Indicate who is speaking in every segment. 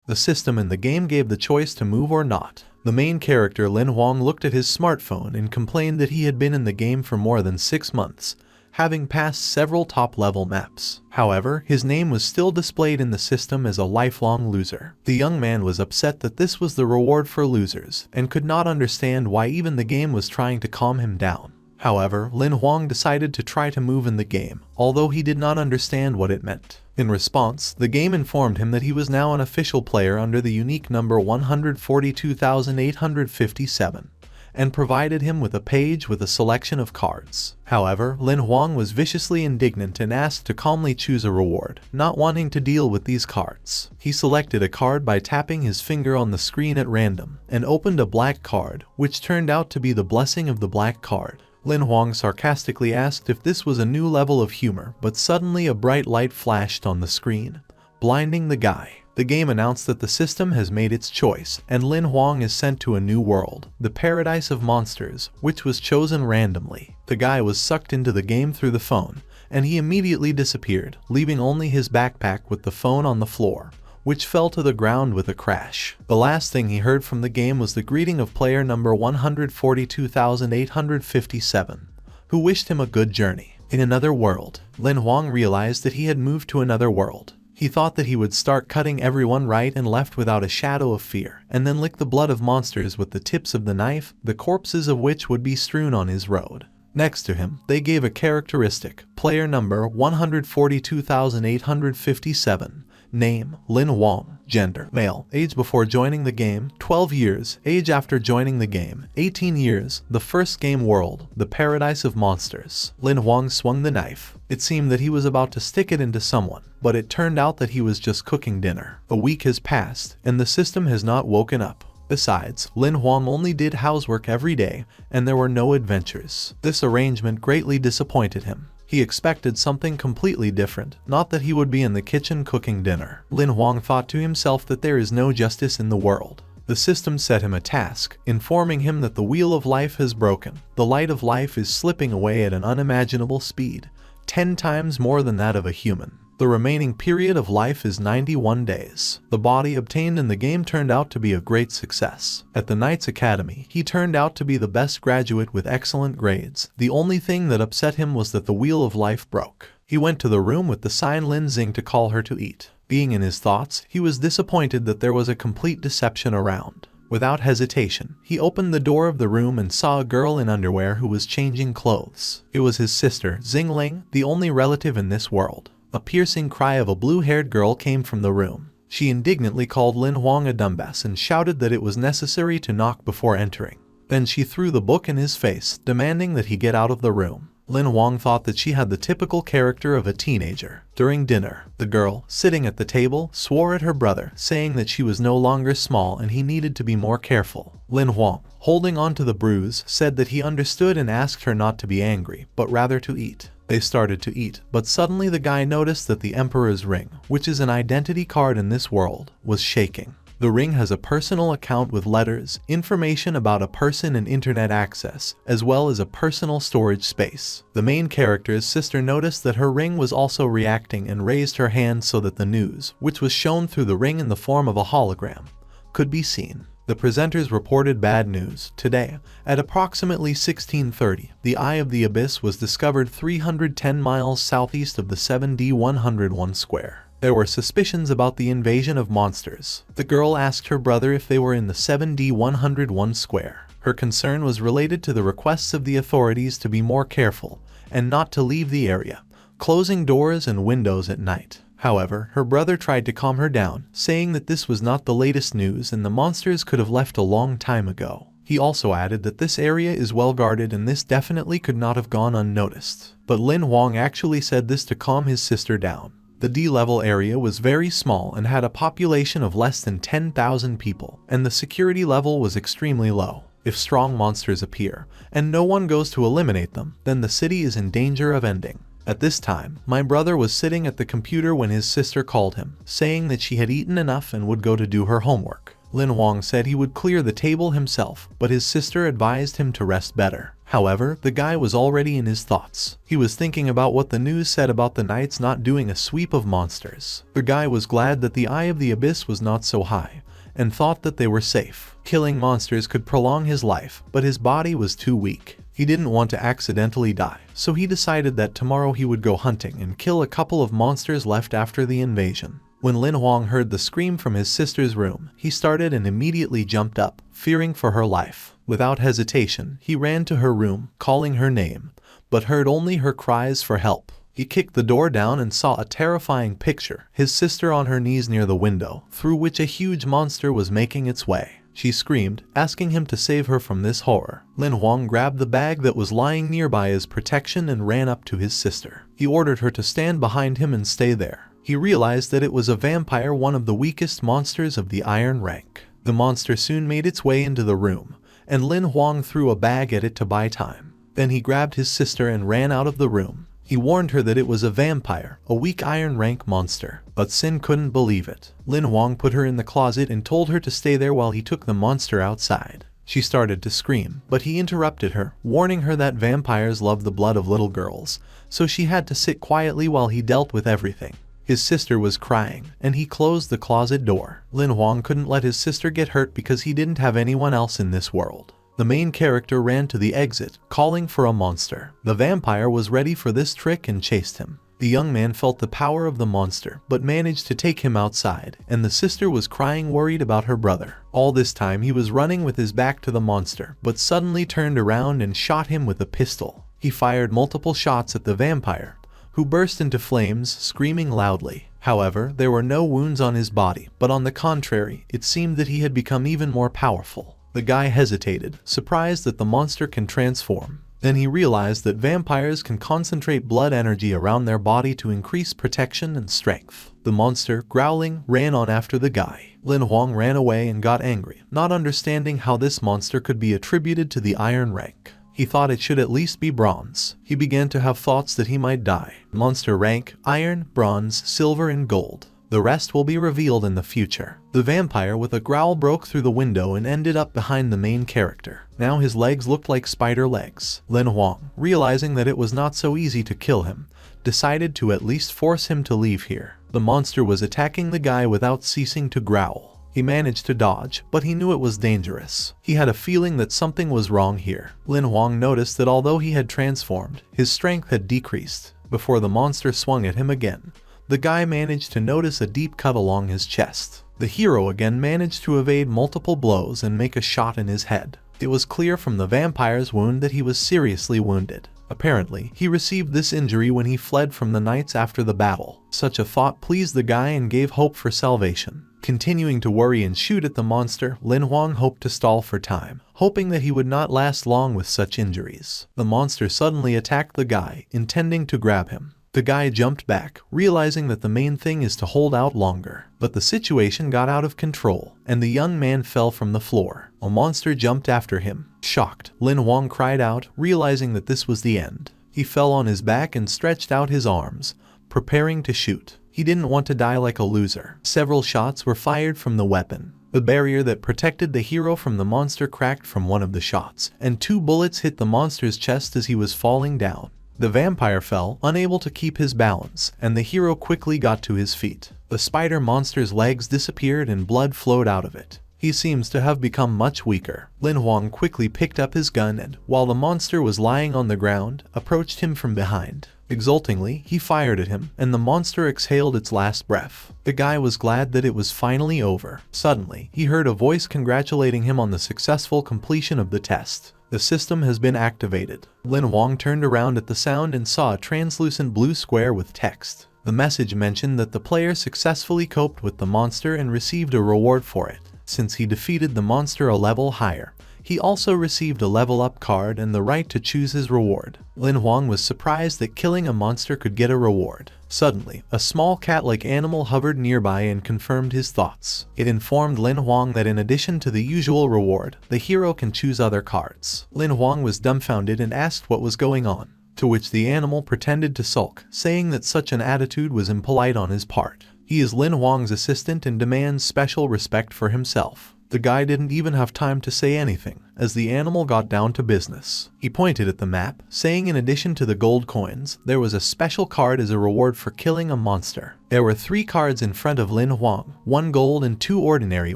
Speaker 1: The system in the game gave the choice to move or not. The main character Lin Huang looked at his smartphone and complained that he had been in the game for more than 6 months, having passed several top-level maps. However, his name was still displayed in the system as a lifelong loser. The young man was upset that this was the reward for losers, and could not understand why even the game was trying to calm him down. However, Lin Huang decided to try to move in the game, although he did not understand what it meant. In response, the game informed him that he was now an official player under the unique number 142,857. And provided him with a page with a selection of cards. However, Lin Huang was viciously indignant and asked to calmly choose a reward, not wanting to deal with these cards. He selected a card by tapping his finger on the screen at random, and opened a black card, which turned out to be the blessing of the black card. Lin Huang sarcastically asked if this was a new level of humor, but suddenly a bright light flashed on the screen, blinding the guy. The game announced that the system has made its choice, and Lin Huang is sent to a new world, the Paradise of Monsters, which was chosen randomly. The guy was sucked into the game through the phone, and he immediately disappeared, leaving only his backpack with the phone on the floor, which fell to the ground with a crash. The last thing he heard from the game was the greeting of player number 142,857, who wished him a good journey. In another world, Lin Huang realized that he had moved to another world. He thought that he would start cutting everyone right and left without a shadow of fear, and then lick the blood of monsters with the tips of the knife, the corpses of which would be strewn on his road. Next to him, they gave a characteristic, player number 142,857, name, Lin Huang, gender, male, age before joining the game, 12 years, age after joining the game, 18 years, the first game world, the Paradise of Monsters. Lin Huang swung the knife. It seemed that he was about to stick it into someone, but it turned out that he was just cooking dinner. A week has passed, and the system has not woken up. Besides, Lin Huang only did housework every day, and there were no adventures. This arrangement greatly disappointed him. He expected something completely different, not that he would be in the kitchen cooking dinner. Lin Huang thought to himself that there is no justice in the world. The system set him a task, informing him that the wheel of life has broken. The light of life is slipping away at an unimaginable speed, 10 times more than that of a human. The remaining period of life is 91 days. The body obtained in the game turned out to be a great success. At the Knights Academy, he turned out to be the best graduate with excellent grades. The only thing that upset him was that the wheel of life broke. He went to the room with the sign Lin Xing to call her to eat. Being in his thoughts, he was disappointed that there was a complete deception around. Without hesitation, he opened the door of the room and saw a girl in underwear who was changing clothes. It was his sister, Xing Ling, the only relative in this world. A piercing cry of a blue-haired girl came from the room. She indignantly called Lin Huang a dumbass and shouted that it was necessary to knock before entering. Then she threw the book in his face, demanding that he get out of the room. Lin Huang thought that she had the typical character of a teenager. During dinner, the girl, sitting at the table, swore at her brother, saying that she was no longer small and he needed to be more careful. Lin Huang, holding on to the bruise, said that he understood and asked her not to be angry, but rather to eat. They started to eat, but suddenly the guy noticed that the Emperor's ring, which is an identity card in this world, was shaking. The ring has a personal account with letters, information about a person and internet access, as well as a personal storage space. The main character's sister noticed that her ring was also reacting and raised her hand so that the news, which was shown through the ring in the form of a hologram, could be seen. The presenters reported bad news. Today, at approximately 1630, the Eye of the Abyss was discovered 310 miles southeast of the 7D101 square. There were suspicions about the invasion of monsters. The girl asked her brother if they were in the 7D101 square. Her concern was related to the requests of the authorities to be more careful and not to leave the area, closing doors and windows at night. However, her brother tried to calm her down, saying that this was not the latest news and the monsters could have left a long time ago. He also added that this area is well guarded and this definitely could not have gone unnoticed. But Lin Huang actually said this to calm his sister down. The D-level area was very small and had a population of less than 10,000 people, and the security level was extremely low. If strong monsters appear, and no one goes to eliminate them, then the city is in danger of ending. At this time, my brother was sitting at the computer when his sister called him, saying that she had eaten enough and would go to do her homework. Lin Huang said he would clear the table himself, but his sister advised him to rest better. However, the guy was already in his thoughts. He was thinking about what the news said about the knights not doing a sweep of monsters. The guy was glad that the eye of the abyss was not so high, and thought that they were safe. Killing monsters could prolong his life, but his body was too weak. He didn't want to accidentally die, so he decided that tomorrow he would go hunting and kill a couple of monsters left after the invasion. When Lin Huang heard the scream from his sister's room, he started and immediately jumped up, fearing for her life. Without hesitation, he ran to her room, calling her name, but heard only her cries for help. He kicked the door down and saw a terrifying picture, his sister on her knees near the window, through which a huge monster was making its way. She screamed, asking him to save her from this horror. Lin Huang grabbed the bag that was lying nearby as protection and ran up to his sister. He ordered her to stand behind him and stay there. He realized that it was a vampire, one of the weakest monsters of the iron rank. The monster soon made its way into the room, and Lin Huang threw a bag at it to buy time. Then he grabbed his sister and ran out of the room. He warned her that it was a vampire, a weak iron rank monster, but Sin couldn't believe it. Lin Huang put her in the closet and told her to stay there while he took the monster outside. She started to scream, but he interrupted her, warning her that vampires love the blood of little girls, so she had to sit quietly while he dealt with everything. His sister was crying, and he closed the closet door. Lin Huang couldn't let his sister get hurt because he didn't have anyone else in this world. The main character ran to the exit, calling for a monster. The vampire was ready for this trick and chased him. The young man felt the power of the monster, but managed to take him outside, and the sister was crying, worried about her brother. All this time he was running with his back to the monster, but suddenly turned around and shot him with a pistol. He fired multiple shots at the vampire, who burst into flames, screaming loudly. However, there were no wounds on his body, but on the contrary, it seemed that he had become even more powerful. The guy hesitated, surprised that the monster can transform. Then he realized that vampires can concentrate blood energy around their body to increase protection and strength. The monster, growling, ran on after the guy. Lin Huang ran away and got angry, not understanding how this monster could be attributed to the iron rank. He thought it should at least be bronze. He began to have thoughts that he might die. Monster rank: iron, bronze, silver, and gold. The rest will be revealed in the future. The vampire with a growl broke through the window and ended up behind the main character. Now his legs looked like spider legs. Lin Huang, realizing that it was not so easy to kill him, decided to at least force him to leave here. The monster was attacking the guy without ceasing to growl. He managed to dodge, but he knew it was dangerous. He had a feeling that something was wrong here. Lin Huang noticed that although he had transformed, his strength had decreased. Before the monster swung at him again, the guy managed to notice a deep cut along his chest. The hero again managed to evade multiple blows and make a shot in his head. It was clear from the vampire's wound that he was seriously wounded. Apparently, he received this injury when he fled from the knights after the battle. Such a thought pleased the guy and gave hope for salvation. Continuing to worry and shoot at the monster, Lin Huang hoped to stall for time, hoping that he would not last long with such injuries. The monster suddenly attacked the guy, intending to grab him. The guy jumped back, realizing that the main thing is to hold out longer. But the situation got out of control, and the young man fell from the floor. A monster jumped after him. Shocked, Lin Huang cried out, realizing that this was the end. He fell on his back and stretched out his arms, preparing to shoot. He didn't want to die like a loser. Several shots were fired from the weapon. The barrier that protected the hero from the monster cracked from one of the shots, and 2 bullets hit the monster's chest as he was falling down. The vampire fell, unable to keep his balance, and the hero quickly got to his feet. The spider monster's legs disappeared and blood flowed out of it. He seems to have become much weaker. Lin Huang quickly picked up his gun and, while the monster was lying on the ground, approached him from behind. Exultingly, he fired at him, and the monster exhaled its last breath. The guy was glad that it was finally over. Suddenly, he heard a voice congratulating him on the successful completion of the test. The system has been activated. Lin Huang turned around at the sound and saw a translucent blue square with text. The message mentioned that the player successfully coped with the monster and received a reward for it. Since he defeated the monster a level higher, he also received a level up card and the right to choose his reward. Lin Huang was surprised that killing a monster could get a reward. Suddenly, a small cat-like animal hovered nearby and confirmed his thoughts. It informed Lin Huang that in addition to the usual reward, the hero can choose other cards. Lin Huang was dumbfounded and asked what was going on, to which the animal pretended to sulk, saying that such an attitude was impolite on his part. He is Lin Huang's assistant and demands special respect for himself. The guy didn't even have time to say anything, as the animal got down to business. He pointed at the map, saying in addition to the gold coins, there was a special card as a reward for killing a monster. There were 3 cards in front of Lin Huang, 1 gold and 2 ordinary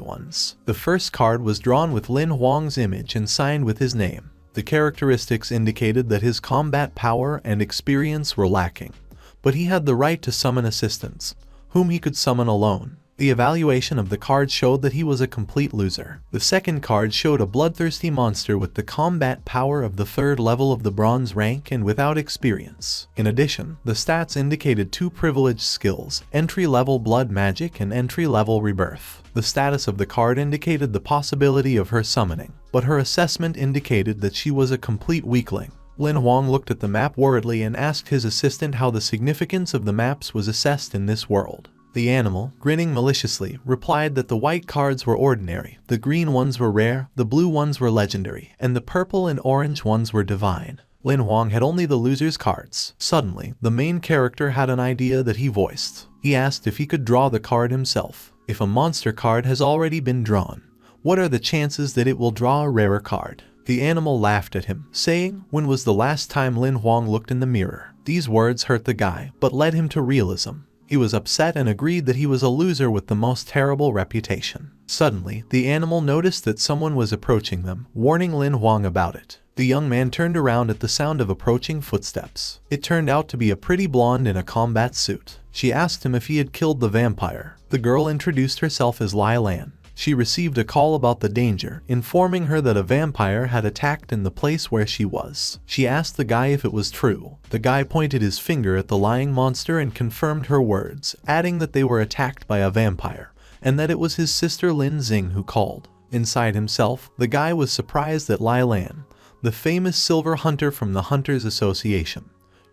Speaker 1: ones. The first card was drawn with Lin Huang's image and signed with his name. The characteristics indicated that his combat power and experience were lacking, but he had the right to summon assistants, whom he could summon alone. The evaluation of the card showed that he was a complete loser. The second card showed a bloodthirsty monster with the combat power of the 3rd level of the bronze rank and without experience. In addition, the stats indicated 2 privileged skills, entry-level blood magic and entry-level rebirth. The status of the card indicated the possibility of her summoning, but her assessment indicated that she was a complete weakling. Lin Huang looked at the map worriedly and asked his assistant how the significance of the maps was assessed in this world. The animal, grinning maliciously, replied that the white cards were ordinary, the green ones were rare, the blue ones were legendary, and the purple and orange ones were divine. Lin Huang had only the loser's cards. Suddenly, the main character had an idea that he voiced. He asked if he could draw the card himself. If a monster card has already been drawn, what are the chances that it will draw a rarer card? The animal laughed at him, saying, "When was the last time Lin Huang looked in the mirror?" These words hurt the guy, but led him to realism. He was upset and agreed that he was a loser with the most terrible reputation. Suddenly, the animal noticed that someone was approaching them, warning Lin Huang about it. The young man turned around at the sound of approaching footsteps. It turned out to be a pretty blonde in a combat suit. She asked him if he had killed the vampire. The girl introduced herself as Lai Lan. She received a call about the danger, informing her that a vampire had attacked in the place where she was. She asked the guy if it was true. The guy pointed his finger at the lying monster and confirmed her words, adding that they were attacked by a vampire, and that it was his sister Lin Xing who called. Inside himself, the guy was surprised that Lai Lan, the famous silver hunter from the Hunters Association,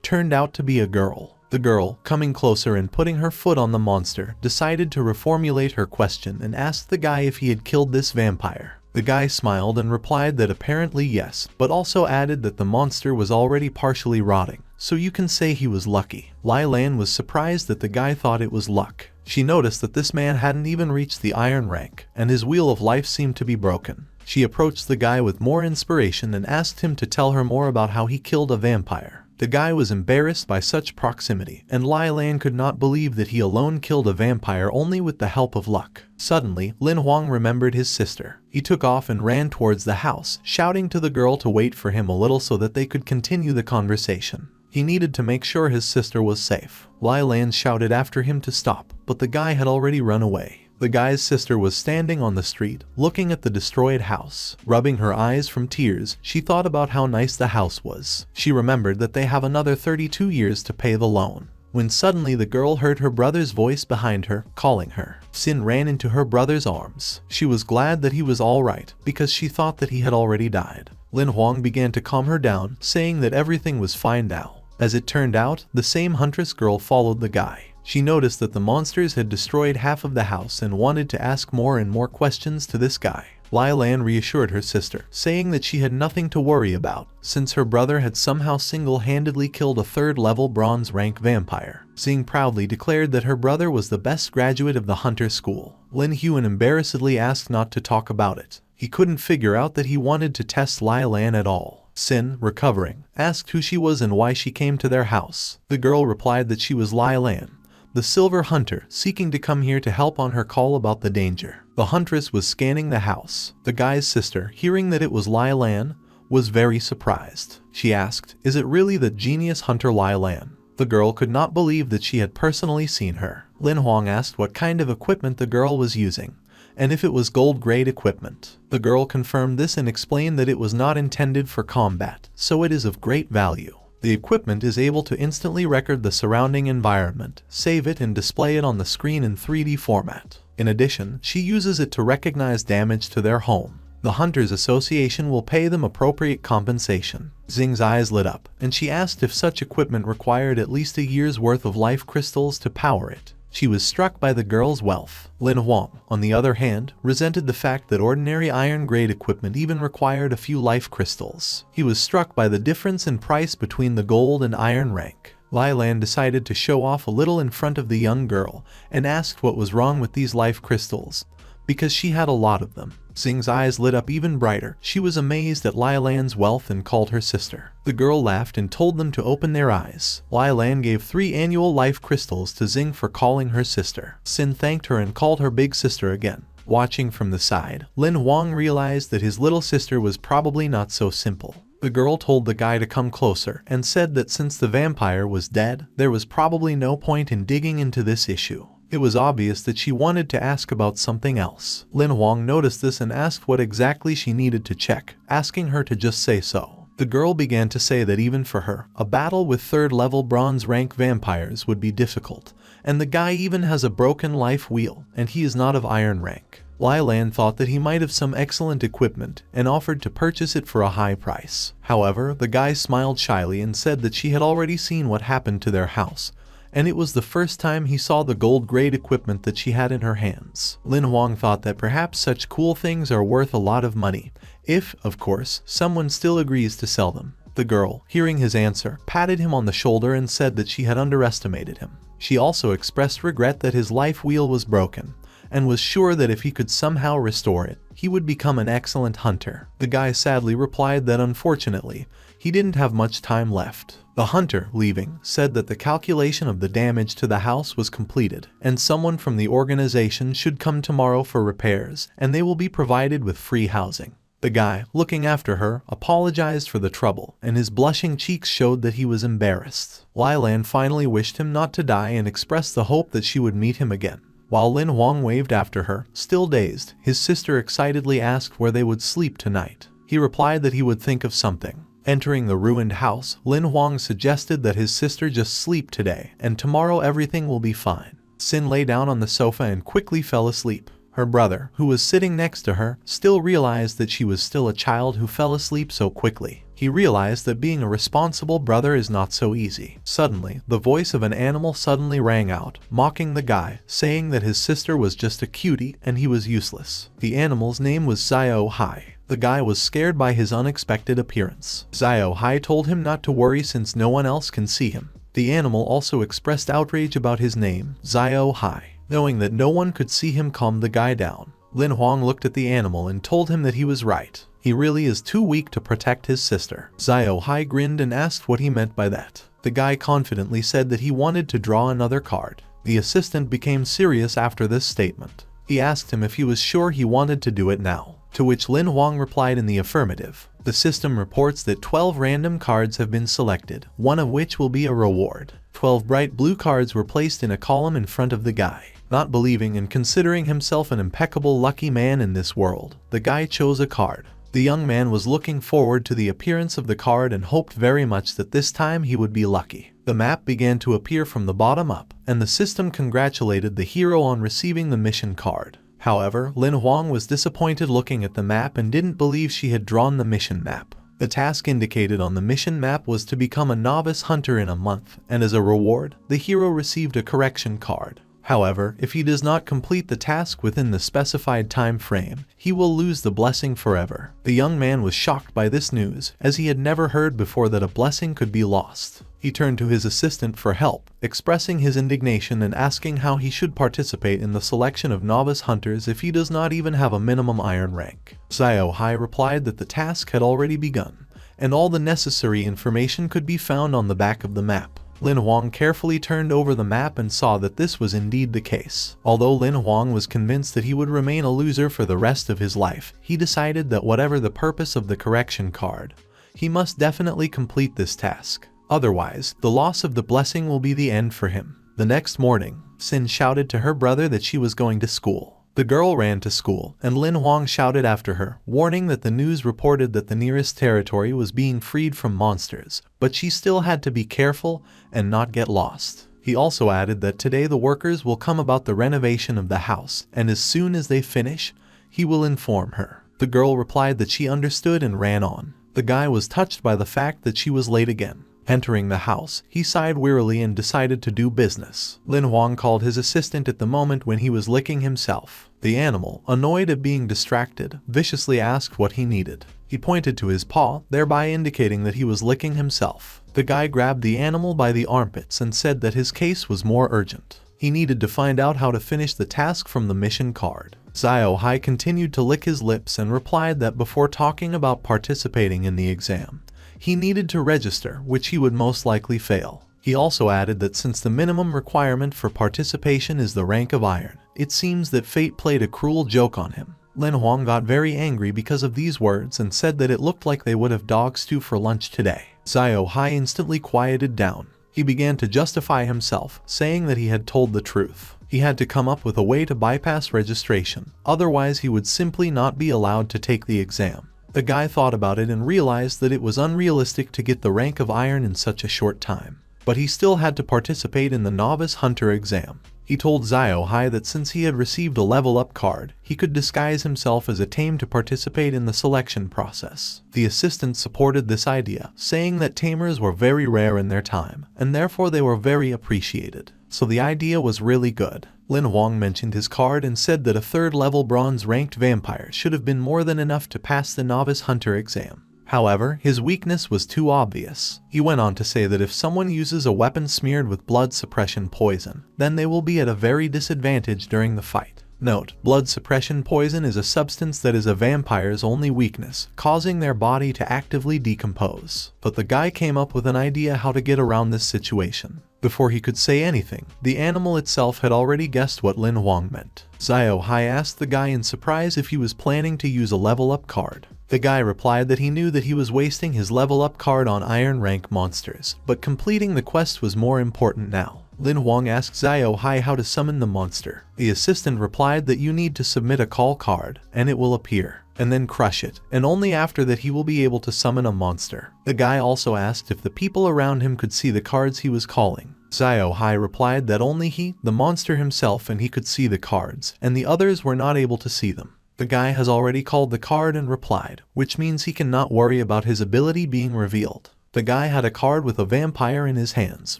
Speaker 1: turned out to be a girl. The girl, coming closer and putting her foot on the monster, decided to reformulate her question and asked the guy if he had killed this vampire. The guy smiled and replied that apparently yes, but also added that the monster was already partially rotting, so you can say he was lucky. Lai Lan was surprised that the guy thought it was luck. She noticed that this man hadn't even reached the iron rank, and his wheel of life seemed to be broken. She approached the guy with more inspiration and asked him to tell her more about how he killed a vampire. The guy was embarrassed by such proximity, and Lai Lan could not believe that he alone killed a vampire only with the help of luck. Suddenly, Lin Huang remembered his sister. He took off and ran towards the house, shouting to the girl to wait for him a little so that they could continue the conversation. He needed to make sure his sister was safe. Lai Lan shouted after him to stop, but the guy had already run away. The guy's sister was standing on the street, looking at the destroyed house. Rubbing her eyes from tears, she thought about how nice the house was. She remembered that they have another 32 years to pay the loan. When suddenly the girl heard her brother's voice behind her, calling her. Sin ran into her brother's arms. She was glad that he was all right, because she thought that he had already died. Lin Huang began to calm her down, saying that everything was fine now. As it turned out, the same huntress girl followed the guy. She noticed that the monsters had destroyed half of the house and wanted to ask more and more questions to this guy. Lai Lan reassured her sister, saying that she had nothing to worry about, since her brother had somehow single-handedly killed a 3rd-level bronze rank vampire. Xing proudly declared that her brother was the best graduate of the hunter school. Lin Huan embarrassedly asked not to talk about it. He couldn't figure out that he wanted to test Lai Lan at all. Sin, recovering, asked who she was and why she came to their house. The girl replied that she was Lai Lan, the silver hunter, seeking to come here to help on her call about the danger. The huntress was scanning the house. The guy's sister, hearing that it was Lai Lan, was very surprised. She asked, "Is it really the genius hunter Lai Lan?" The girl could not believe that she had personally seen her. Lin Huang asked what kind of equipment the girl was using, and if it was gold-grade equipment. The girl confirmed this and explained that it was not intended for combat, so it is of great value. The equipment is able to instantly record the surrounding environment, save it and display it on the screen in 3D format. In addition, she uses it to recognize damage to their home. The Hunters Association will pay them appropriate compensation. Xing's eyes lit up, and she asked if such equipment required at least a year's worth of life crystals to power it. She was struck by the girl's wealth. Lin Huang, on the other hand, resented the fact that ordinary iron-grade equipment even required a few life crystals. He was struck by the difference in price between the gold and iron rank. Lai Lan decided to show off a little in front of the young girl and asked what was wrong with these life crystals, because she had a lot of them. Xing's eyes lit up even brighter. She was amazed at Lai Lan's wealth and called her sister. The girl laughed and told them to open their eyes. Lai Lan gave 3 annual life crystals to Xing for calling her sister. Xin thanked her and called her big sister again. Watching from the side, Lin Huang realized that his little sister was probably not so simple. The girl told the guy to come closer and said that since the vampire was dead, there was probably no point in digging into this issue. It was obvious that she wanted to ask about something else. Lin Huang noticed this and asked what exactly she needed to check, asking her to just say so. The girl began to say that even for her, a battle with 3rd level bronze rank vampires would be difficult, and the guy even has a broken life wheel, and he is not of iron rank. Lai Lan thought that he might have some excellent equipment and offered to purchase it for a high price. However, the guy smiled shyly and said that she had already seen what happened to their house, and it was the first time he saw the gold-grade equipment that she had in her hands. Lin Huang thought that perhaps such cool things are worth a lot of money, if, of course, someone still agrees to sell them. The girl, hearing his answer, patted him on the shoulder and said that she had underestimated him. She also expressed regret that his life wheel was broken, and was sure that if he could somehow restore it, he would become an excellent hunter. The guy sadly replied that unfortunately, he didn't have much time left. The hunter, leaving, said that the calculation of the damage to the house was completed, and someone from the organization should come tomorrow for repairs, and they will be provided with free housing. The guy, looking after her, apologized for the trouble, and his blushing cheeks showed that he was embarrassed. Lai Lan finally wished him not to die and expressed the hope that she would meet him again. While Lin Huang waved after her, still dazed, his sister excitedly asked where they would sleep tonight. He replied that he would think of something. Entering the ruined house, Lin Huang suggested that his sister just sleep today, and tomorrow everything will be fine. Xin lay down on the sofa and quickly fell asleep. Her brother, who was sitting next to her, still realized that she was still a child who fell asleep so quickly. He realized that being a responsible brother is not so easy. Suddenly, the voice of an animal suddenly rang out, mocking the guy, saying that his sister was just a cutie and he was useless. The animal's name was Xiao Hai. The guy was scared by his unexpected appearance. Xiao Hai told him not to worry since no one else can see him. The animal also expressed outrage about his name, Xiao Hai. Knowing that no one could see him calmed the guy down. Lin Huang looked at the animal and told him that he was right. He really is too weak to protect his sister. Xiao Hai grinned and asked what he meant by that. The guy confidently said that he wanted to draw another card. The assistant became serious after this statement. He asked him if he was sure he wanted to do it now, to which Lin Huang replied in the affirmative. The system reports that 12 random cards have been selected, one of which will be a reward. 12 bright blue cards were placed in a column in front of the guy. Not believing and considering himself an impeccable lucky man in this world, the guy chose a card. The young man was looking forward to the appearance of the card and hoped very much that this time he would be lucky. The map began to appear from the bottom up, and the system congratulated the hero on receiving the mission card. However, Lin Huang was disappointed looking at the map and didn't believe she had drawn the mission map. The task indicated on the mission map was to become a novice hunter in a month, and as a reward, the hero received a correction card. However, if he does not complete the task within the specified time frame, he will lose the blessing forever. The young man was shocked by this news, as he had never heard before that a blessing could be lost. He turned to his assistant for help, expressing his indignation and asking how he should participate in the selection of novice hunters if he does not even have a minimum iron rank. Xiao Hai replied that the task had already begun, and all the necessary information could be found on the back of the map. Lin Huang carefully turned over the map and saw that this was indeed the case. Although Lin Huang was convinced that he would remain a loser for the rest of his life, he decided that whatever the purpose of the correction card, he must definitely complete this task. Otherwise, the loss of the blessing will be the end for him. The next morning, Xin shouted to her brother that she was going to school. The girl ran to school, and Lin Huang shouted after her, warning that the news reported that the nearest territory was being freed from monsters, but she still had to be careful and not get lost. He also added that today the workers will come about the renovation of the house, and as soon as they finish, he will inform her. The girl replied that she understood and ran on. The guy was touched by the fact that she was late again. Entering the house, he sighed wearily and decided to do business. Lin Huang called his assistant at the moment when he was licking himself. The animal, annoyed at being distracted, viciously asked what he needed. He pointed to his paw, thereby indicating that he was licking himself. The guy grabbed the animal by the armpits and said that his case was more urgent. He needed to find out how to finish the task from the mission card. Xiao Hai continued to lick his lips and replied that before talking about participating in the exam, he needed to register, which he would most likely fail. He also added that since the minimum requirement for participation is the rank of iron, it seems that fate played a cruel joke on him. Lin Huang got very angry because of these words and said that it looked like they would have dog stew for lunch today. Xiao Hai instantly quieted down. He began to justify himself, saying that he had told the truth. He had to come up with a way to bypass registration, otherwise he would simply not be allowed to take the exam. The guy thought about it and realized that it was unrealistic to get the rank of iron in such a short time. But he still had to participate in the novice hunter exam. He told Xiao Hai that since he had received a level up card, he could disguise himself as a tame to participate in the selection process. The assistant supported this idea, saying that tamers were very rare in their time, and therefore they were very appreciated. So the idea was really good. Lin Huang mentioned his card and said that a third level bronze ranked vampire should have been more than enough to pass the novice hunter exam. However, his weakness was too obvious. He went on to say that if someone uses a weapon smeared with blood suppression poison, then they will be at a very disadvantage during the fight. Note, blood suppression poison is a substance that is a vampire's only weakness, causing their body to actively decompose. But the guy came up with an idea how to get around this situation. Before he could say anything, the animal itself had already guessed what Lin Huang meant. Xiao Hai asked the guy in surprise if he was planning to use a level up card. The guy replied that he knew that he was wasting his level up card on iron rank monsters, but completing the quest was more important now. Lin Huang asked Xiao Hai how to summon the monster. The assistant replied that you need to submit a call card, and it will appear, and then crush it, and only after that he will be able to summon a monster. The guy also asked if the people around him could see the cards he was calling. Xiao Hai replied that only he, the monster himself, and he could see the cards, and the others were not able to see them. The guy has already called the card and replied, which means he cannot worry about his ability being revealed. The guy had a card with a vampire in his hands,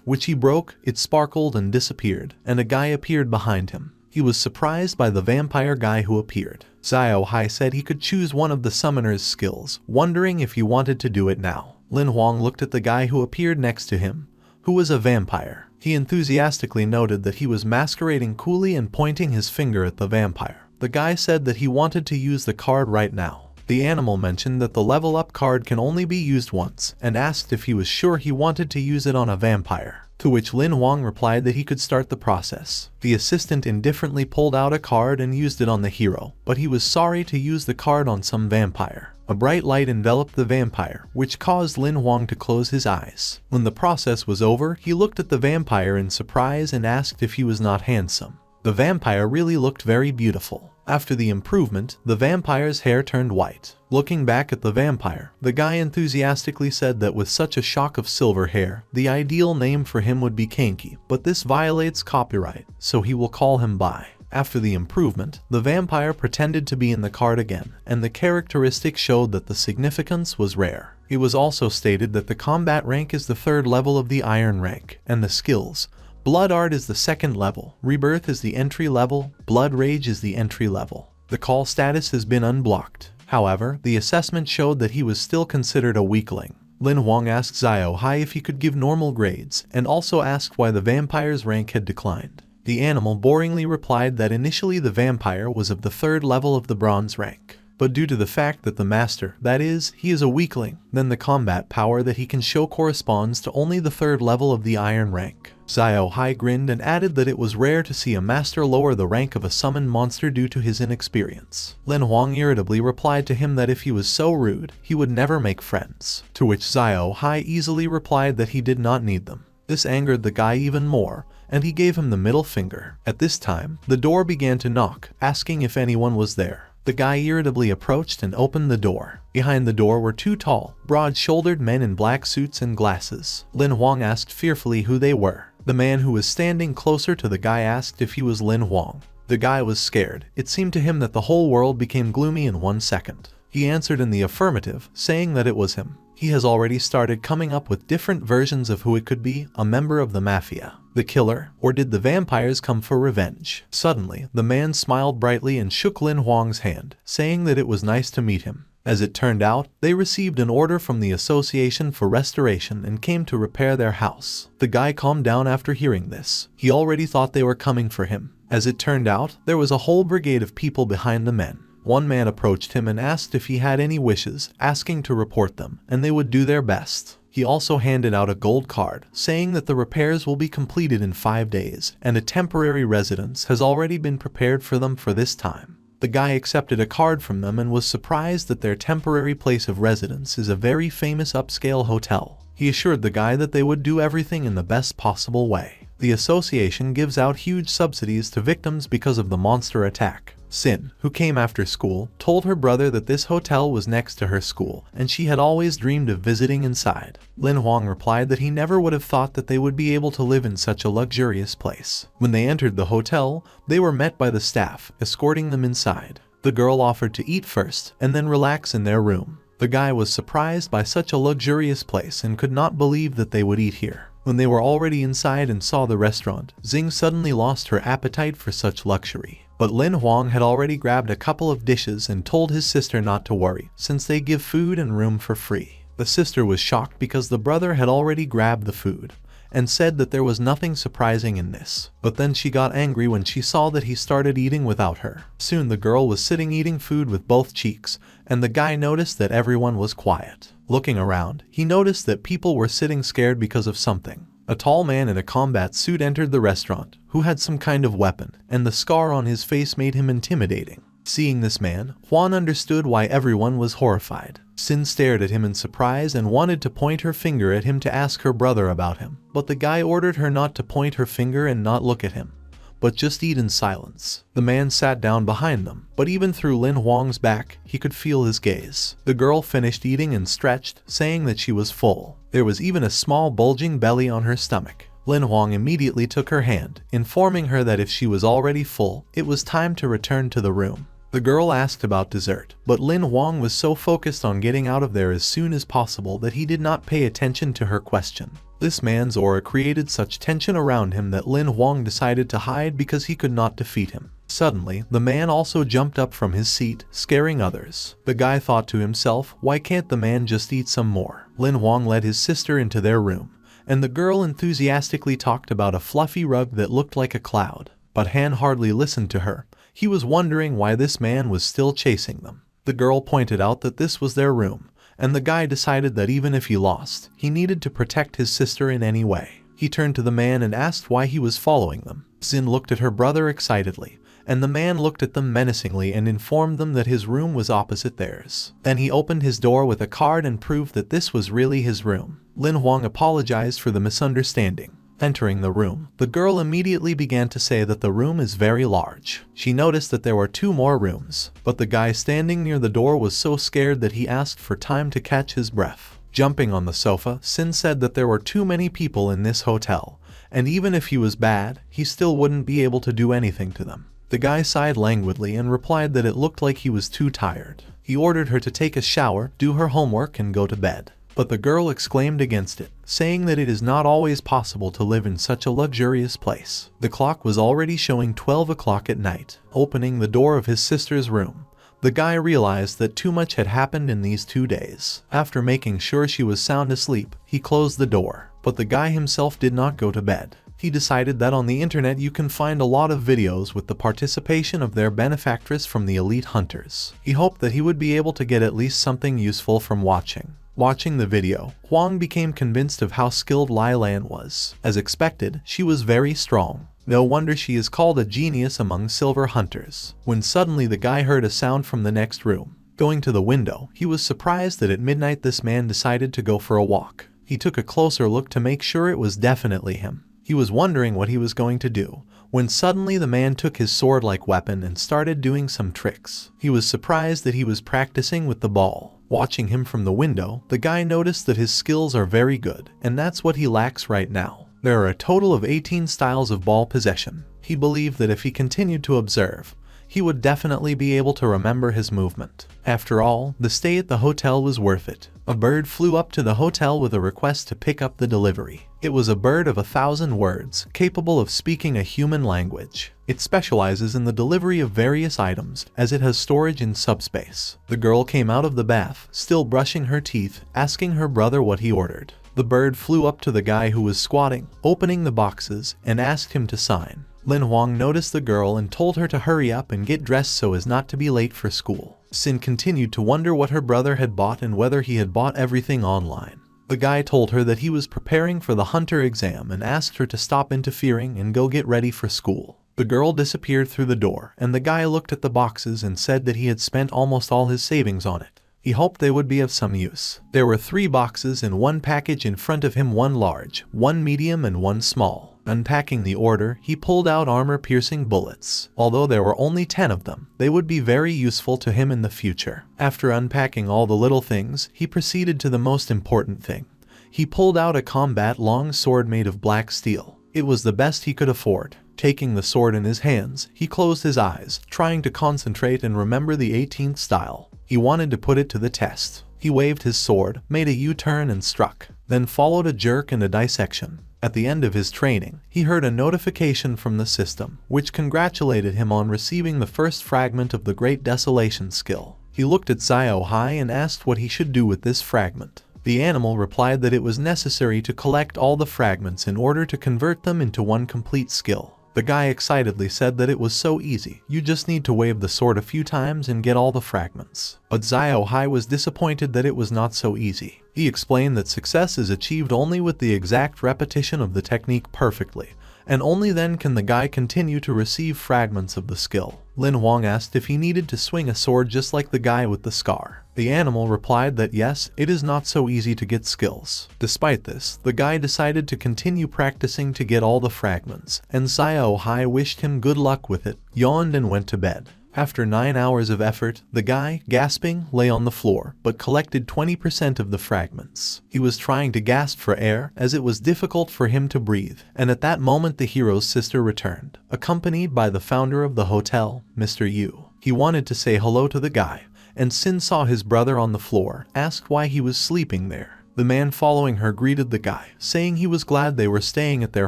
Speaker 1: which he broke, it sparkled and disappeared, and a guy appeared behind him. He was surprised by the vampire guy who appeared. Xiao Hai said he could choose one of the summoner's skills, wondering if he wanted to do it now. Lin Huang looked at the guy who appeared next to him, who was a vampire. He enthusiastically noted that he was masquerading coolly and pointing his finger at the vampire. The guy said that he wanted to use the card right now. The animal mentioned that the level up card can only be used once, and asked if he was sure he wanted to use it on a vampire. To which Lin Huang replied that he could start the process. The assistant indifferently pulled out a card and used it on the hero, but he was sorry to use the card on some vampire. A bright light enveloped the vampire, which caused Lin Huang to close his eyes. When the process was over, he looked at the vampire in surprise and asked if he was not handsome. The vampire really looked very beautiful. After the improvement, the vampire's hair turned white. Looking back at the vampire, the guy enthusiastically said that with such a shock of silver hair, the ideal name for him would be Kanki, but this violates copyright, so he will call him Bai. After the improvement, the vampire pretended to be in the card again, and the characteristic showed that the significance was rare. It was also stated that the combat rank is the third level of the iron rank, and the skills. Blood Art is the second level, Rebirth is the entry level, Blood Rage is the entry level. The call status has been unblocked. However, the assessment showed that he was still considered a weakling. Lin Huang asked Xiao Hai if he could give normal grades, and also asked why the vampire's rank had declined. The animal boringly replied that initially the vampire was of the third level of the bronze rank. But due to the fact that the master, that is, he is a weakling, then the combat power that he can show corresponds to only the third level of the iron rank. Xiao Hai grinned and added that it was rare to see a master lower the rank of a summoned monster due to his inexperience. Lin Huang irritably replied to him that if he was so rude, he would never make friends. To which Xiao Hai easily replied that he did not need them. This angered the guy even more, and he gave him the middle finger. At this time, the door began to knock, asking if anyone was there. The guy irritably approached and opened the door. Behind the door were two tall, broad-shouldered men in black suits and glasses. Lin Huang asked fearfully who they were. The man who was standing closer to the guy asked if he was Lin Huang. The guy was scared. It seemed to him that the whole world became gloomy in 1 second. He answered in the affirmative, saying that it was him. He has already started coming up with different versions of who it could be, a member of the mafia, the killer, or did the vampires come for revenge? Suddenly, the man smiled brightly and shook Lin Huang's hand, saying that it was nice to meet him. As it turned out, they received an order from the Association for Restoration and came to repair their house. The guy calmed down after hearing this. He already thought they were coming for him. As it turned out, there was a whole brigade of people behind the men. One man approached him and asked if he had any wishes, asking to report them, and they would do their best. He also handed out a gold card, saying that the repairs will be completed in 5 days, and a temporary residence has already been prepared for them for this time. The guy accepted a card from them and was surprised that their temporary place of residence is a very famous upscale hotel. He assured the guy that they would do everything in the best possible way. The association gives out huge subsidies to victims because of the monster attack. Sin, who came after school, told her brother that this hotel was next to her school and she had always dreamed of visiting inside. Lin Huang replied that he never would have thought that they would be able to live in such a luxurious place. When they entered the hotel, they were met by the staff, escorting them inside. The girl offered to eat first and then relax in their room. The guy was surprised by such a luxurious place and could not believe that they would eat here. When they were already inside and saw the restaurant, Xing suddenly lost her appetite for such luxury. But Lin Huang had already grabbed a couple of dishes and told his sister not to worry, since they give food and room for free. The sister was shocked because the brother had already grabbed the food, and said that there was nothing surprising in this. But then she got angry when she saw that he started eating without her. Soon the girl was sitting eating food with both cheeks, and the guy noticed that everyone was quiet. Looking around, he noticed that people were sitting scared because of something. A tall man in a combat suit entered the restaurant, who had some kind of weapon, and the scar on his face made him intimidating. Seeing this man, Juan understood why everyone was horrified. Sin stared at him in surprise and wanted to point her finger at him to ask her brother about him, but the guy ordered her not to point her finger and not look at him, but just eat in silence. The man sat down behind them, but even through Lin Huang's back, he could feel his gaze. The girl finished eating and stretched, saying that she was full. There was even a small bulging belly on her stomach. Lin Huang immediately took her hand, informing her that if she was already full, it was time to return to the room. The girl asked about dessert, but Lin Huang was so focused on getting out of there as soon as possible that he did not pay attention to her question. This man's aura created such tension around him that Lin Huang decided to hide because he could not defeat him. Suddenly, the man also jumped up from his seat, scaring others. The guy thought to himself, why can't the man just eat some more? Lin Huang led his sister into their room, and the girl enthusiastically talked about a fluffy rug that looked like a cloud. But Han hardly listened to her. He was wondering why this man was still chasing them. The girl pointed out that this was their room, and the guy decided that even if he lost, he needed to protect his sister in any way. He turned to the man and asked why he was following them. Xin looked at her brother excitedly, and the man looked at them menacingly and informed them that his room was opposite theirs. Then he opened his door with a card and proved that this was really his room. Lin Huang apologized for the misunderstanding. Entering the room, the girl immediately began to say that the room is very large. She noticed that there were 2 more rooms, but the guy standing near the door was so scared that he asked for time to catch his breath. Jumping on the sofa, Sin said that there were too many people in this hotel, and even if he was bad, he still wouldn't be able to do anything to them. The guy sighed languidly and replied that it looked like he was too tired. He ordered her to take a shower, do her homework, and go to bed. But the girl exclaimed against it, saying that it is not always possible to live in such a luxurious place. The clock was already showing 12 o'clock at night. Opening the door of his sister's room, the guy realized that too much had happened in these 2 days. After making sure she was sound asleep, he closed the door. But the guy himself did not go to bed. He decided that on the internet you can find a lot of videos with the participation of their benefactress from the elite hunters. He hoped that he would be able to get at least something useful from watching. Watching the video, Huang became convinced of how skilled Lai Lan was. As expected, she was very strong. No wonder she is called a genius among silver hunters. When suddenly the guy heard a sound from the next room. Going to the window, he was surprised that at midnight this man decided to go for a walk. He took a closer look to make sure it was definitely him. He was wondering what he was going to do, when suddenly the man took his sword-like weapon and started doing some tricks. He was surprised that he was practicing with the ball. Watching him from the window, the guy noticed that his skills are very good, and that's what he lacks right now. There are a total of 18 styles of ball possession. He believed that if he continued to observe, he would definitely be able to remember his movement. After all, the stay at the hotel was worth it. A bird flew up to the hotel with a request to pick up the delivery. It was a bird of 1,000 words, capable of speaking a human language. It specializes in the delivery of various items, as it has storage in subspace. The girl came out of the bath, still brushing her teeth, asking her brother what he ordered. The bird flew up to the guy who was squatting, opening the boxes, and asked him to sign. Lin Huang noticed the girl and told her to hurry up and get dressed so as not to be late for school. Sin continued to wonder what her brother had bought and whether he had bought everything online. The guy told her that he was preparing for the hunter exam and asked her to stop interfering and go get ready for school. The girl disappeared through the door, and the guy looked at the boxes and said that he had spent almost all his savings on it. He hoped they would be of some use. There were 3 boxes and 1 package in front of him, 1 large, 1 medium and 1 small. Unpacking the order, he pulled out armor-piercing bullets. Although there were only 10 of them, they would be very useful to him in the future. After unpacking all the little things, he proceeded to the most important thing. He pulled out a combat long sword made of black steel. It was the best he could afford. Taking the sword in his hands, he closed his eyes, trying to concentrate and remember the 18th style. He wanted to put it to the test. He waved his sword, made a U-turn and struck. Then followed a jerk and a dissection. At the end of his training, he heard a notification from the system, which congratulated him on receiving the first fragment of the Great Desolation skill. He looked at Xiao Hai and asked what he should do with this fragment. The animal replied that it was necessary to collect all the fragments in order to convert them into one complete skill. The guy excitedly said that it was so easy, you just need to wave the sword a few times and get all the fragments. But Xiao Hai was disappointed that it was not so easy. He explained that success is achieved only with the exact repetition of the technique perfectly, and only then can the guy continue to receive fragments of the skill. Lin Huang asked if he needed to swing a sword just like the guy with the scar. The animal replied that yes, it is not so easy to get skills. Despite this, the guy decided to continue practicing to get all the fragments, and Xiao Hai wished him good luck with it, yawned and went to bed. After 9 hours of effort, the guy, gasping, lay on the floor, but collected 20% of the fragments. He was trying to gasp for air, as it was difficult for him to breathe, and at that moment the hero's sister returned, accompanied by the founder of the hotel, Mr. Yu. He wanted to say hello to the guy, and Sin saw his brother on the floor, asked why he was sleeping there. The man following her greeted the guy, saying he was glad they were staying at their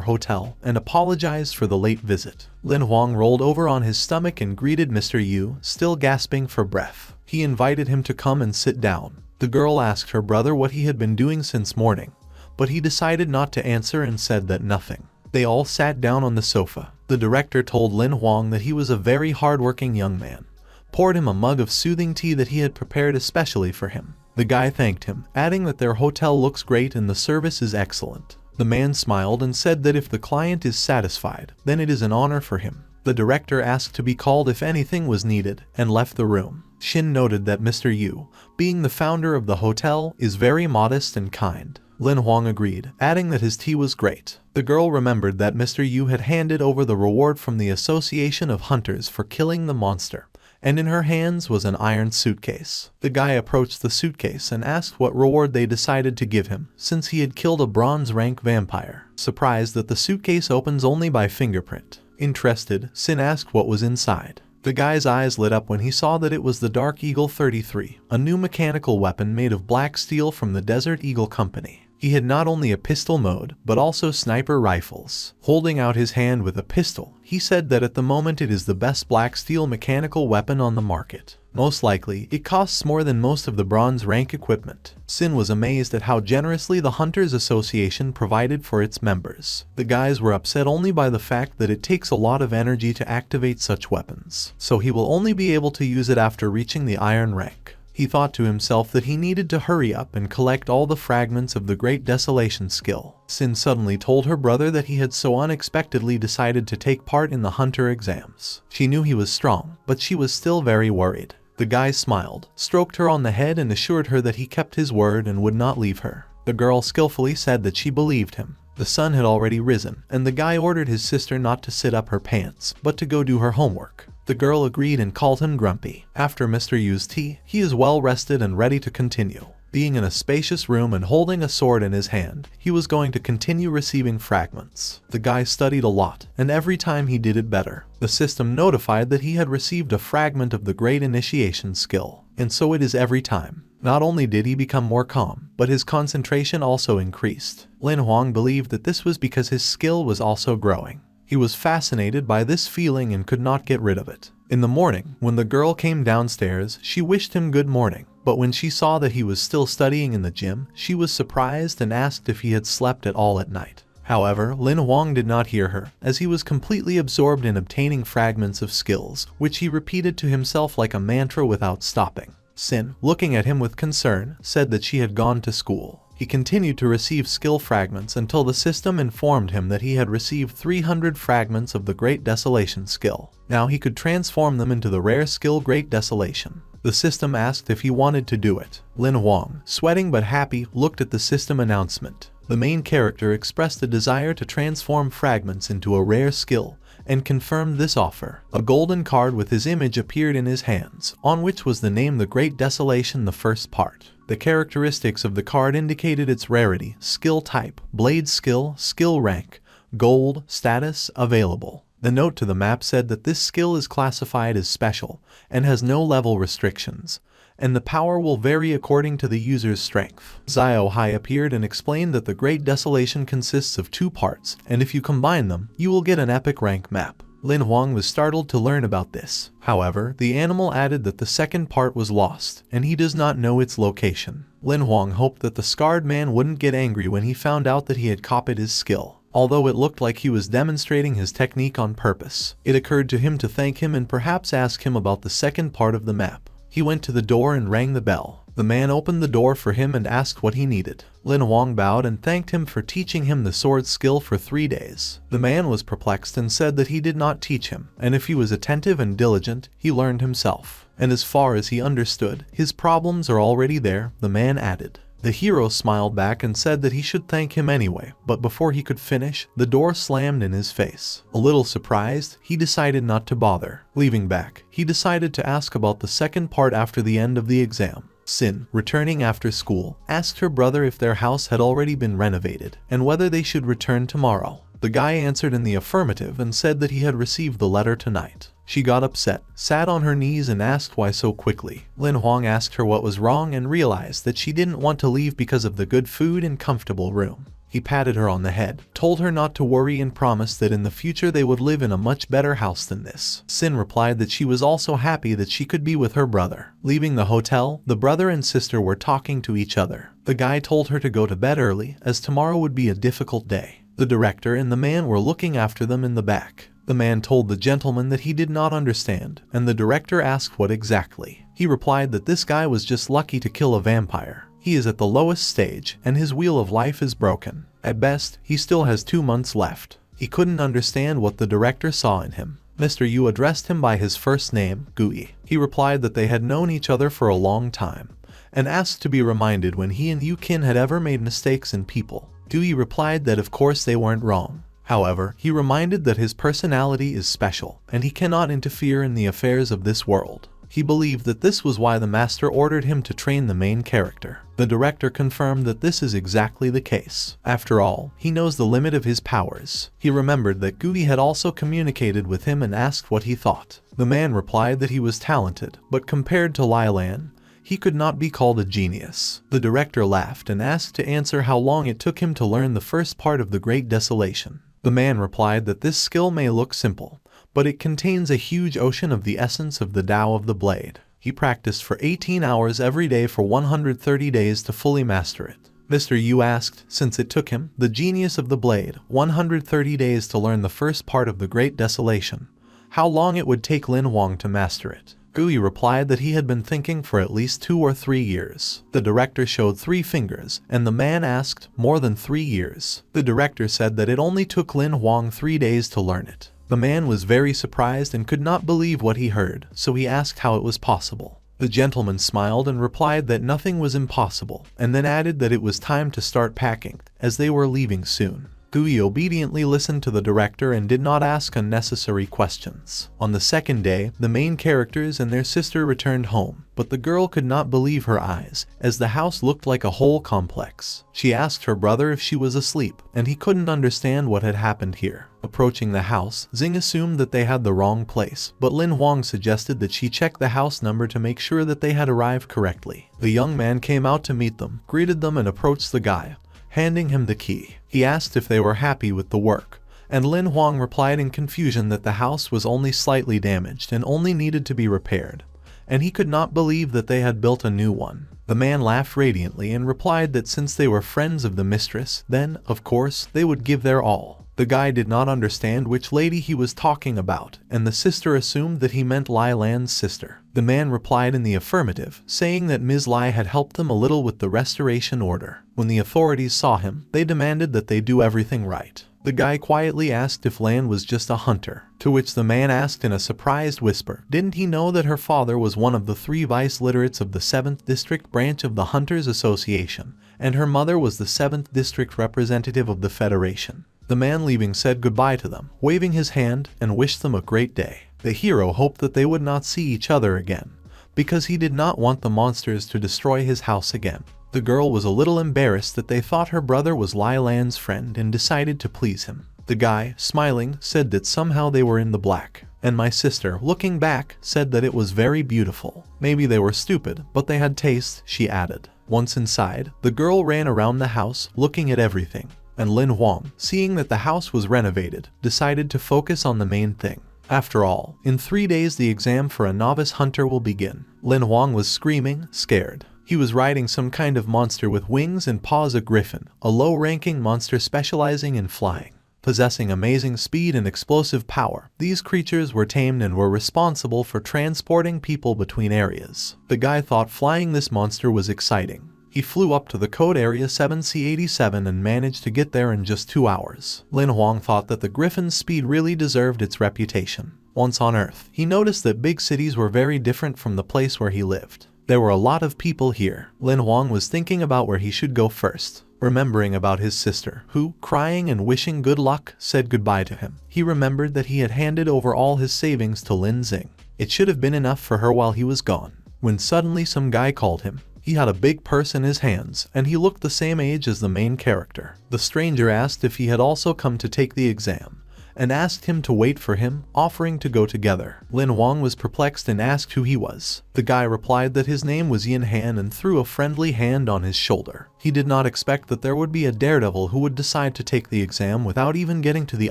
Speaker 1: hotel, and apologized for the late visit. Lin Huang rolled over on his stomach and greeted Mr. Yu, still gasping for breath. He invited him to come and sit down. The girl asked her brother what he had been doing since morning, but he decided not to answer and said that nothing. They all sat down on the sofa. The director told Lin Huang that he was a very hard-working young man, poured him a mug of soothing tea that he had prepared especially for him. The guy thanked him, adding that their hotel looks great and the service is excellent. The man smiled and said that if the client is satisfied, then it is an honor for him. The director asked to be called if anything was needed, and left the room. Shin noted that Mr. Yu, being the founder of the hotel, is very modest and kind. Lin Huang agreed, adding that his tea was great. The girl remembered that Mr. Yu had handed over the reward from the Association of Hunters for killing the monster, and in her hands was an iron suitcase. The guy approached the suitcase and asked what reward they decided to give him, since he had killed a bronze-rank vampire. Surprised that the suitcase opens only by fingerprint. Interested, Sin asked what was inside. The guy's eyes lit up when he saw that it was the Dark Eagle 33, a new mechanical weapon made of black steel from the Desert Eagle Company. He had not only a pistol mode, but also sniper rifles. Holding out his hand with a pistol, he said that at the moment it is the best black steel mechanical weapon on the market. Most likely, it costs more than most of the bronze rank equipment. Sin was amazed at how generously the Hunters Association provided for its members. The guys were upset only by the fact that it takes a lot of energy to activate such weapons, so he will only be able to use it after reaching the iron rank. He thought to himself that he needed to hurry up and collect all the fragments of the Great Desolation skill. Sin suddenly told her brother that he had so unexpectedly decided to take part in the hunter exams. She knew he was strong, but she was still very worried. The guy smiled, stroked her on the head and assured her that he kept his word and would not leave her. The girl skillfully said that she believed him. The sun had already risen, and the guy ordered his sister not to sit up her pants, but to go do her homework. The girl agreed and called him grumpy. After Mr. Yu's tea, he is well rested and ready to continue. Being in a spacious room and holding a sword in his hand, he was going to continue receiving fragments. The guy studied a lot, and every time he did it better. The system notified that he had received a fragment of the Great Initiation skill, and so it is every time. Not only did he become more calm, but his concentration also increased. Lin Huang believed that this was because his skill was also growing. He was fascinated by this feeling and could not get rid of it. In the morning, when the girl came downstairs, she wished him good morning, but when she saw that he was still studying in the gym, she was surprised and asked if he had slept at all at night. However, Lin Huang did not hear her, as he was completely absorbed in obtaining fragments of skills, which he repeated to himself like a mantra without stopping. Sin, looking at him with concern, said that she had gone to school. He continued to receive skill fragments until the system informed him that he had received 300 fragments of the Great Desolation skill. Now he could transform them into the rare skill Great Desolation. The system asked if he wanted to do it. Lin Huang, sweating but happy, looked at the system announcement. The main character expressed a desire to transform fragments into a rare skill, and confirmed this offer. A golden card with his image appeared in his hands, on which was the name The Great Desolation, the first part. The characteristics of the card indicated its rarity, skill type, blade skill, skill rank, gold, status, available. The note to the map said that this skill is classified as special, and has no level restrictions, and the power will vary according to the user's strength. Xiao Hai appeared and explained that the Great Desolation consists of 2 parts, and if you combine them, you will get an epic rank map. Lin Huang was startled to learn about this. However, the animal added that the second part was lost, and he does not know its location. Lin Huang hoped that the scarred man wouldn't get angry when he found out that he had copied his skill. Although it looked like he was demonstrating his technique on purpose, it occurred to him to thank him and perhaps ask him about the second part of the map. He went to the door and rang the bell. The man opened the door for him and asked what he needed. Lin Huang bowed and thanked him for teaching him the sword skill for 3 days. The man was perplexed and said that he did not teach him, and if he was attentive and diligent, he learned himself. And as far as he understood, his problems are already there, the man added. The hero smiled back and said that he should thank him anyway, but before he could finish, the door slammed in his face. A little surprised, he decided not to bother. Leaving back, he decided to ask about the second part after the end of the exam. Sin, returning after school, asked her brother if their house had already been renovated, and whether they should return tomorrow. The guy answered in the affirmative and said that he had received the letter tonight. She got upset, sat on her knees and asked why so quickly. Lin Huang asked her what was wrong and realized that she didn't want to leave because of the good food and comfortable room. He patted her on the head, told her not to worry and promised that in the future they would live in a much better house than this. Sin replied that she was also happy that she could be with her brother. Leaving the hotel, the brother and sister were talking to each other. The guy told her to go to bed early, as tomorrow would be a difficult day. The director and the man were looking after them in the back. The man told the gentleman that he did not understand, and the director asked what exactly. He replied that this guy was just lucky to kill a vampire. He is at the lowest stage, and his wheel of life is broken. At best, he still has 2 months left. He couldn't understand what the director saw in him. Mr. Yu addressed him by his first name, Gui. He replied that they had known each other for a long time, and asked to be reminded when he and Yu Qin had ever made mistakes in people. Gui replied that of course they weren't wrong. However, he reminded that his personality is special, and he cannot interfere in the affairs of this world. He believed that this was why the master ordered him to train the main character. The director confirmed that this is exactly the case. After all, he knows the limit of his powers. He remembered that Gui had also communicated with him and asked what he thought. The man replied that he was talented, but compared to Lai Lan, he could not be called a genius. The director laughed and asked to answer how long it took him to learn the first part of the Great Desolation. The man replied that this skill may look simple, but it contains a huge ocean of the essence of the Tao of the blade. He practiced for 18 hours every day for 130 days to fully master it. Mr. Yu asked, since it took him, the genius of the blade, 130 days to learn the first part of the Great Desolation, how long it would take Lin Huang to master it. Gui replied that he had been thinking for at least 2 or 3 years. The director showed 3 fingers, and the man asked, more than 3 years. The director said that it only took Lin Huang 3 days to learn it. The man was very surprised and could not believe what he heard, so he asked how it was possible. The gentleman smiled and replied that nothing was impossible, and then added that it was time to start packing, as they were leaving soon. Gui obediently listened to the director and did not ask unnecessary questions. On the second day, the main characters and their sister returned home, but the girl could not believe her eyes, as the house looked like a whole complex. She asked her brother if she was asleep, and he couldn't understand what had happened here. Approaching the house, Xing assumed that they had the wrong place, but Lin Huang suggested that she check the house number to make sure that they had arrived correctly. The young man came out to meet them, greeted them and approached the guy, handing him the key. He asked if they were happy with the work, and Lin Huang replied in confusion that the house was only slightly damaged and only needed to be repaired, and he could not believe that they had built a new one. The man laughed radiantly and replied that since they were friends of the mistress, then, of course, they would give their all. The guy did not understand which lady he was talking about, and the sister assumed that he meant Lai Lan's sister. The man replied in the affirmative, saying that Ms. Lai had helped them a little with the restoration order. When the authorities saw him, they demanded that they do everything right. The guy quietly asked if Lan was just a hunter, to which the man asked in a surprised whisper, didn't he know that her father was one of the 3 vice-literates of the 7th District branch of the Hunters Association, and her mother was the 7th District representative of the Federation. The man leaving said goodbye to them, waving his hand, and wished them a great day. The hero hoped that they would not see each other again, because he did not want the monsters to destroy his house again. The girl was a little embarrassed that they thought her brother was Lai Lan's friend and decided to please him. The guy, smiling, said that somehow they were in the black. And my sister, looking back, said that it was very beautiful. Maybe they were stupid, but they had taste, she added. Once inside, the girl ran around the house, looking at everything. And Lin Huang, seeing that the house was renovated, decided to focus on the main thing. After all, in 3 days the exam for a novice hunter will begin. Lin Huang was screaming, scared. He was riding some kind of monster with wings and paws, a griffin, a low-ranking monster specializing in flying. Possessing amazing speed and explosive power, these creatures were tamed and were responsible for transporting people between areas. The guy thought flying this monster was exciting. He flew up to the code area 7C87 and managed to get there in just 2 hours. Lin Huang thought that the griffin's speed really deserved its reputation. Once on Earth, he noticed that big cities were very different from the place where he lived. There were a lot of people here. Lin Huang was thinking about where he should go first, remembering about his sister, who, crying and wishing good luck, said goodbye to him. He remembered that he had handed over all his savings to Lin Xing. It should have been enough for her while he was gone. When suddenly some guy called him. He had a big purse in his hands, and he looked the same age as the main character. The stranger asked if he had also come to take the exam, and asked him to wait for him, offering to go together. Lin Huang was perplexed and asked who he was. The guy replied that his name was Yin Han and threw a friendly hand on his shoulder. He did not expect that there would be a daredevil who would decide to take the exam without even getting to the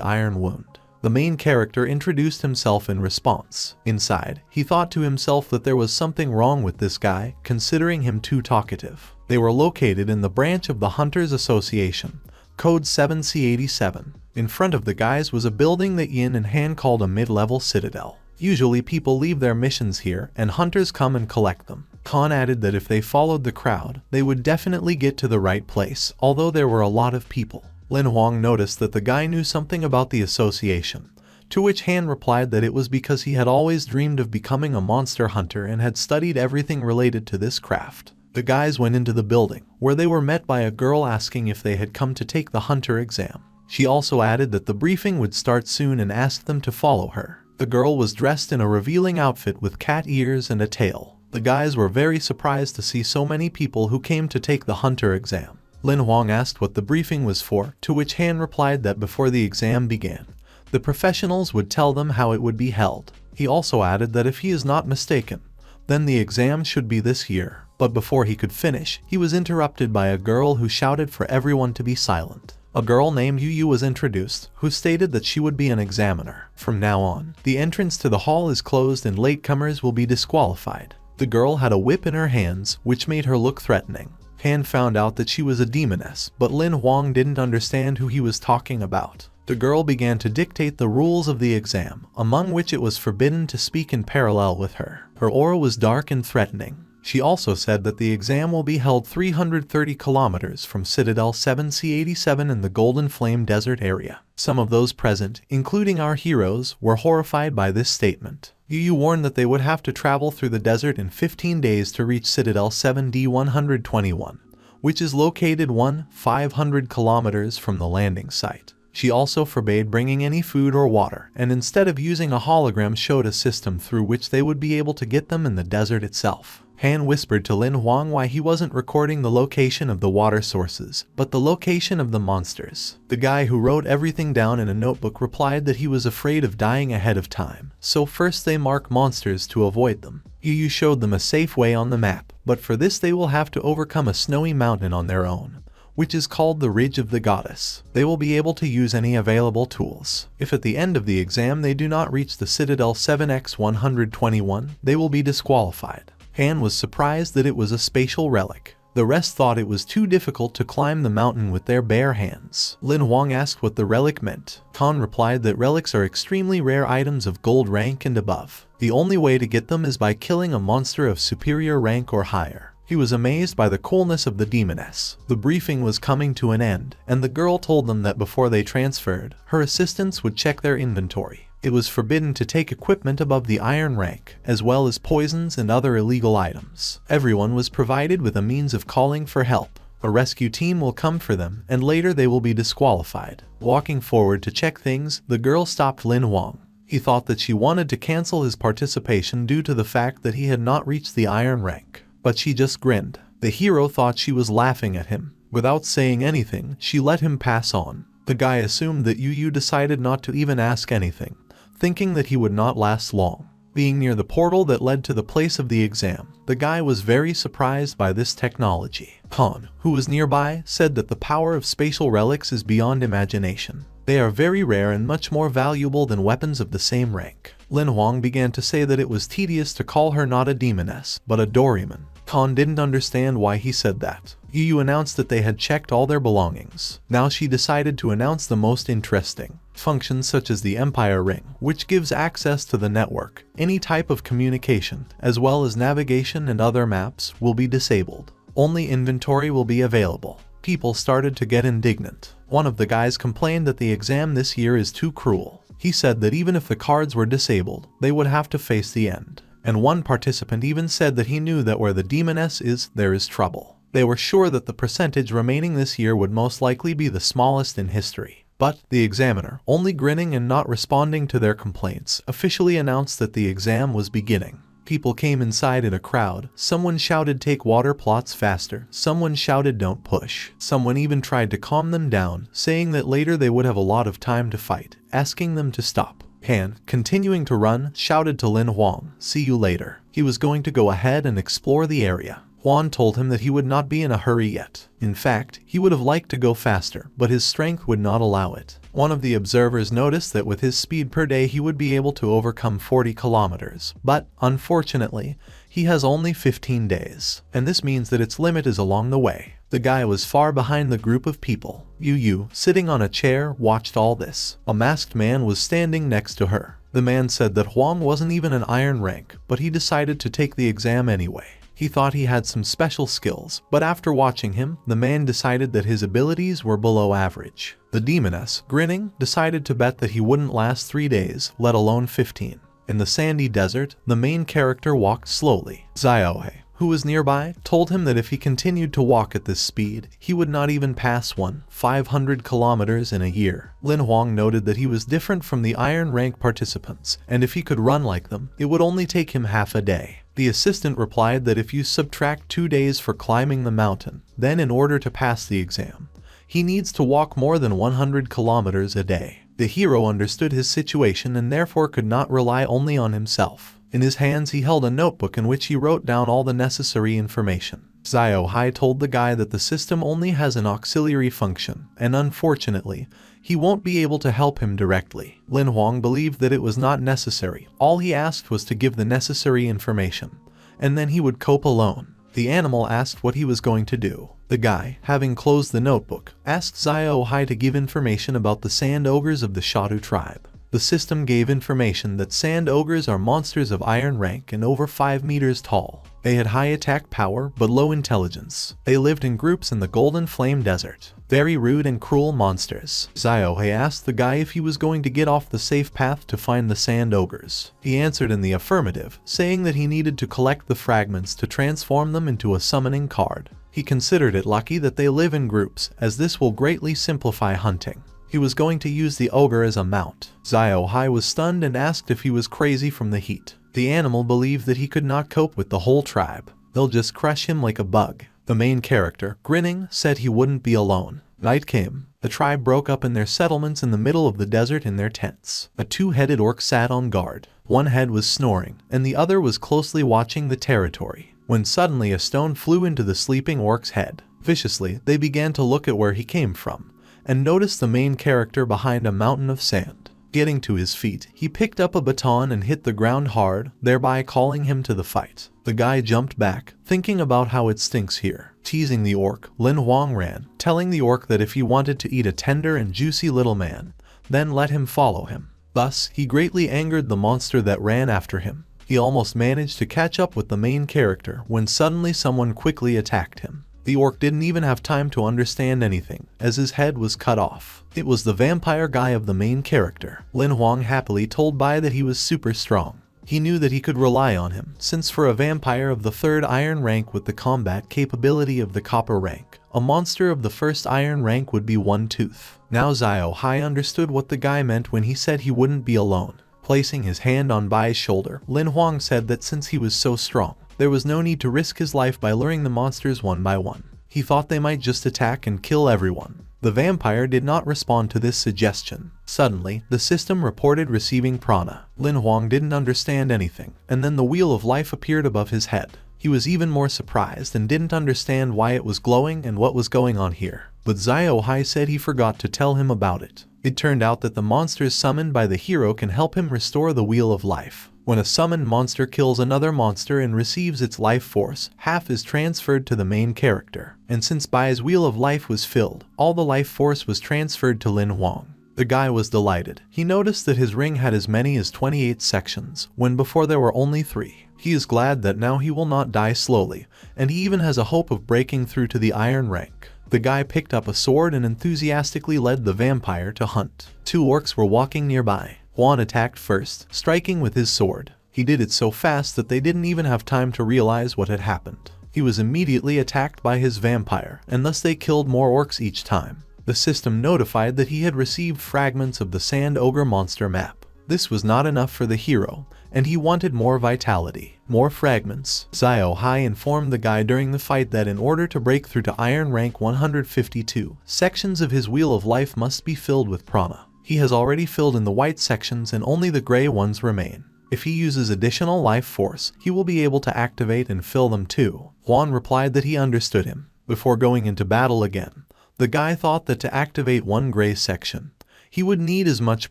Speaker 1: iron wound. The main character introduced himself in response. Inside, he thought to himself that there was something wrong with this guy, considering him too talkative. They were located in the branch of the Hunters Association, code 7C87. In front of the guys was a building that Yin and Han called a mid-level citadel. Usually people leave their missions here, and hunters come and collect them. Khan added that if they followed the crowd, they would definitely get to the right place, although there were a lot of people. Lin Huang noticed that the guy knew something about the association, to which Han replied that it was because he had always dreamed of becoming a monster hunter and had studied everything related to this craft. The guys went into the building, where they were met by a girl asking if they had come to take the hunter exam. She also added that the briefing would start soon and asked them to follow her. The girl was dressed in a revealing outfit with cat ears and a tail. The guys were very surprised to see so many people who came to take the hunter exam. Lin Huang asked what the briefing was for, to which Han replied that before the exam began, the professionals would tell them how it would be held. He also added that if he is not mistaken, then the exam should be this year. But before he could finish, he was interrupted by a girl who shouted for everyone to be silent. A girl named Yu was introduced, who stated that she would be an examiner. From now on, the entrance to the hall is closed and latecomers will be disqualified. The girl had a whip in her hands, which made her look threatening. Han found out that she was a demoness, but Lin Huang didn't understand who he was talking about. The girl began to dictate the rules of the exam, among which it was forbidden to speak in parallel with her. Her aura was dark and threatening. She also said that the exam will be held 330 kilometers from Citadel 7C87 in the Golden Flame Desert area. Some of those present, including our heroes, were horrified by this statement. Yu warned that they would have to travel through the desert in 15 days to reach Citadel 7D121, which is located 500 kilometers from the landing site. She also forbade bringing any food or water, and instead of using a hologram showed a system through which they would be able to get them in the desert itself. Han whispered to Lin Huang why he wasn't recording the location of the water sources, but the location of the monsters. The guy who wrote everything down in a notebook replied that he was afraid of dying ahead of time, so first they mark monsters to avoid them. Yu showed them a safe way on the map, but for this they will have to overcome a snowy mountain on their own, which is called the Ridge of the Goddess. They will be able to use any available tools. If at the end of the exam they do not reach the Citadel 7x121, they will be disqualified. Han was surprised that it was a spatial relic. The rest thought it was too difficult to climb the mountain with their bare hands. Lin Huang asked what the relic meant. Han replied that relics are extremely rare items of gold rank and above. The only way to get them is by killing a monster of superior rank or higher. He was amazed by the coolness of the demoness. The briefing was coming to an end, and the girl told them that before they transferred, her assistants would check their inventory. It was forbidden to take equipment above the iron rank, as well as poisons and other illegal items. Everyone was provided with a means of calling for help. A rescue team will come for them, and later they will be disqualified. Walking forward to check things, the girl stopped Lin Huang. He thought that she wanted to cancel his participation due to the fact that he had not reached the iron rank, but she just grinned. The hero thought she was laughing at him. Without saying anything, she let him pass on. The guy assumed that Yu decided not to even ask anything, thinking that he would not last long. Being near the portal that led to the place of the exam, the guy was very surprised by this technology. Han, who was nearby, said that the power of spatial relics is beyond imagination. They are very rare and much more valuable than weapons of the same rank. Lin Huang began to say that it was tedious to call her not a demoness, but a Doraemon. Han didn't understand why he said that. Yu announced that they had checked all their belongings. Now she decided to announce the most interesting functions, such as the Empire Ring, which gives access to the network. Any type of communication, as well as navigation and other maps, will be disabled. Only inventory will be available. People started to get indignant. One of the guys complained that the exam this year is too cruel. He said that even if the cards were disabled, they would have to face the end. And one participant even said that he knew that where the demoness is, there is trouble. They were sure that the percentage remaining this year would most likely be the smallest in history. But the examiner, only grinning and not responding to their complaints, officially announced that the exam was beginning. People came inside in a crowd. Someone shouted, "Take water plots faster." Someone shouted, "Don't push." Someone even tried to calm them down, saying that later they would have a lot of time to fight, asking them to stop. Han, continuing to run, shouted to Lin Huang, "See you later." He was going to go ahead and explore the area. Huan told him that he would not be in a hurry yet. In fact, he would have liked to go faster, but his strength would not allow it. One of the observers noticed that with his speed per day he would be able to overcome 40 kilometers, but, unfortunately, he has only 15 days, and this means that its limit is along the way. The guy was far behind the group of people. Yu, sitting on a chair, watched all this. A masked man was standing next to her. The man said that Huang wasn't even an iron rank, but he decided to take the exam anyway. He thought he had some special skills, but after watching him, the man decided that his abilities were below average. The demoness, grinning, decided to bet that he wouldn't last 3 days, let alone 15. In the sandy desert, the main character walked slowly. Xiaohe, who was nearby, told him that if he continued to walk at this speed, he would not even pass 500 kilometers in a year. Lin Huang noted that he was different from the iron rank participants, and if he could run like them, it would only take him half a day. The assistant replied that if you subtract 2 days for climbing the mountain, then in order to pass the exam, he needs to walk more than 100 kilometers a day. The hero understood his situation and therefore could not rely only on himself. In his hands he held a notebook in which he wrote down all the necessary information. Xiaohai told the guy that the system only has an auxiliary function, and unfortunately, he won't be able to help him directly. Lin Huang believed that it was not necessary. All he asked was to give the necessary information, and then he would cope alone. The animal asked what he was going to do. The guy, having closed the notebook, asked Xiaohai to give information about the sand ogres of the Shadu tribe. The system gave information that sand ogres are monsters of iron rank and over 5 meters tall. They had high attack power but low intelligence. They lived in groups in the Golden Flame Desert. Very rude and cruel monsters. Xiaohei asked the guy if he was going to get off the safe path to find the sand ogres. He answered in the affirmative, saying that he needed to collect the fragments to transform them into a summoning card. He considered it lucky that they live in groups, as this will greatly simplify hunting. He was going to use the ogre as a mount. Xiaohai was stunned and asked if he was crazy from the heat. The animal believed that he could not cope with the whole tribe. They'll just crush him like a bug. The main character, grinning, said he wouldn't be alone. Night came. The tribe broke up in their settlements in the middle of the desert in their tents. A 2-headed orc sat on guard. One head was snoring, and the other was closely watching the territory. When suddenly a stone flew into the sleeping orc's head. Viciously, they began to look at where he came from, and noticed the main character behind a mountain of sand. Getting to his feet, he picked up a baton and hit the ground hard, thereby calling him to the fight. The guy jumped back, thinking about how it stinks here. Teasing the orc, Lin Huang ran, telling the orc that if he wanted to eat a tender and juicy little man, then let him follow him. Thus, he greatly angered the monster that ran after him. He almost managed to catch up with the main character when suddenly someone quickly attacked him. The orc didn't even have time to understand anything, as his head was cut off. It was the vampire guy of the main character. Lin Huang happily told Bai that he was super strong. He knew that he could rely on him, since for a vampire of the 3rd iron rank with the combat capability of the copper rank, a monster of the 1st iron rank would be one tooth. Now Xiao Hai understood what the guy meant when he said he wouldn't be alone. Placing his hand on Bai's shoulder, Lin Huang said that since he was so strong, there was no need to risk his life by luring the monsters one by one. He thought they might just attack and kill everyone. The vampire did not respond to this suggestion. Suddenly, the system reported receiving prana. Lin Huang didn't understand anything, and then the wheel of life appeared above his head. He was even more surprised and didn't understand why it was glowing and what was going on here. But Xiao Hai said he forgot to tell him about it. It turned out that the monsters summoned by the hero can help him restore the wheel of life. When a summoned monster kills another monster and receives its life force, half is transferred to the main character. And since Bai's wheel of life was filled, all the life force was transferred to Lin Huang. The guy was delighted. He noticed that his ring had as many as 28 sections, when before there were only 3. He is glad that now he will not die slowly, and he even has a hope of breaking through to the iron rank. The guy picked up a sword and enthusiastically led the vampire to hunt. 2 orcs were walking nearby. Huan attacked first, striking with his sword. He did it so fast that they didn't even have time to realize what had happened. He was immediately attacked by his vampire, and thus they killed more orcs each time. The system notified that he had received fragments of the Sand Ogre monster map. This was not enough for the hero, and he wanted more vitality, more fragments. Xiao Hai informed the guy during the fight that in order to break through to Iron Rank 152, sections of his Wheel of Life must be filled with prana. He has already filled in the white sections and only the gray ones remain. If he uses additional life force, he will be able to activate and fill them too. Huan replied that he understood him. Before going into battle again, the guy thought that to activate one gray section, he would need as much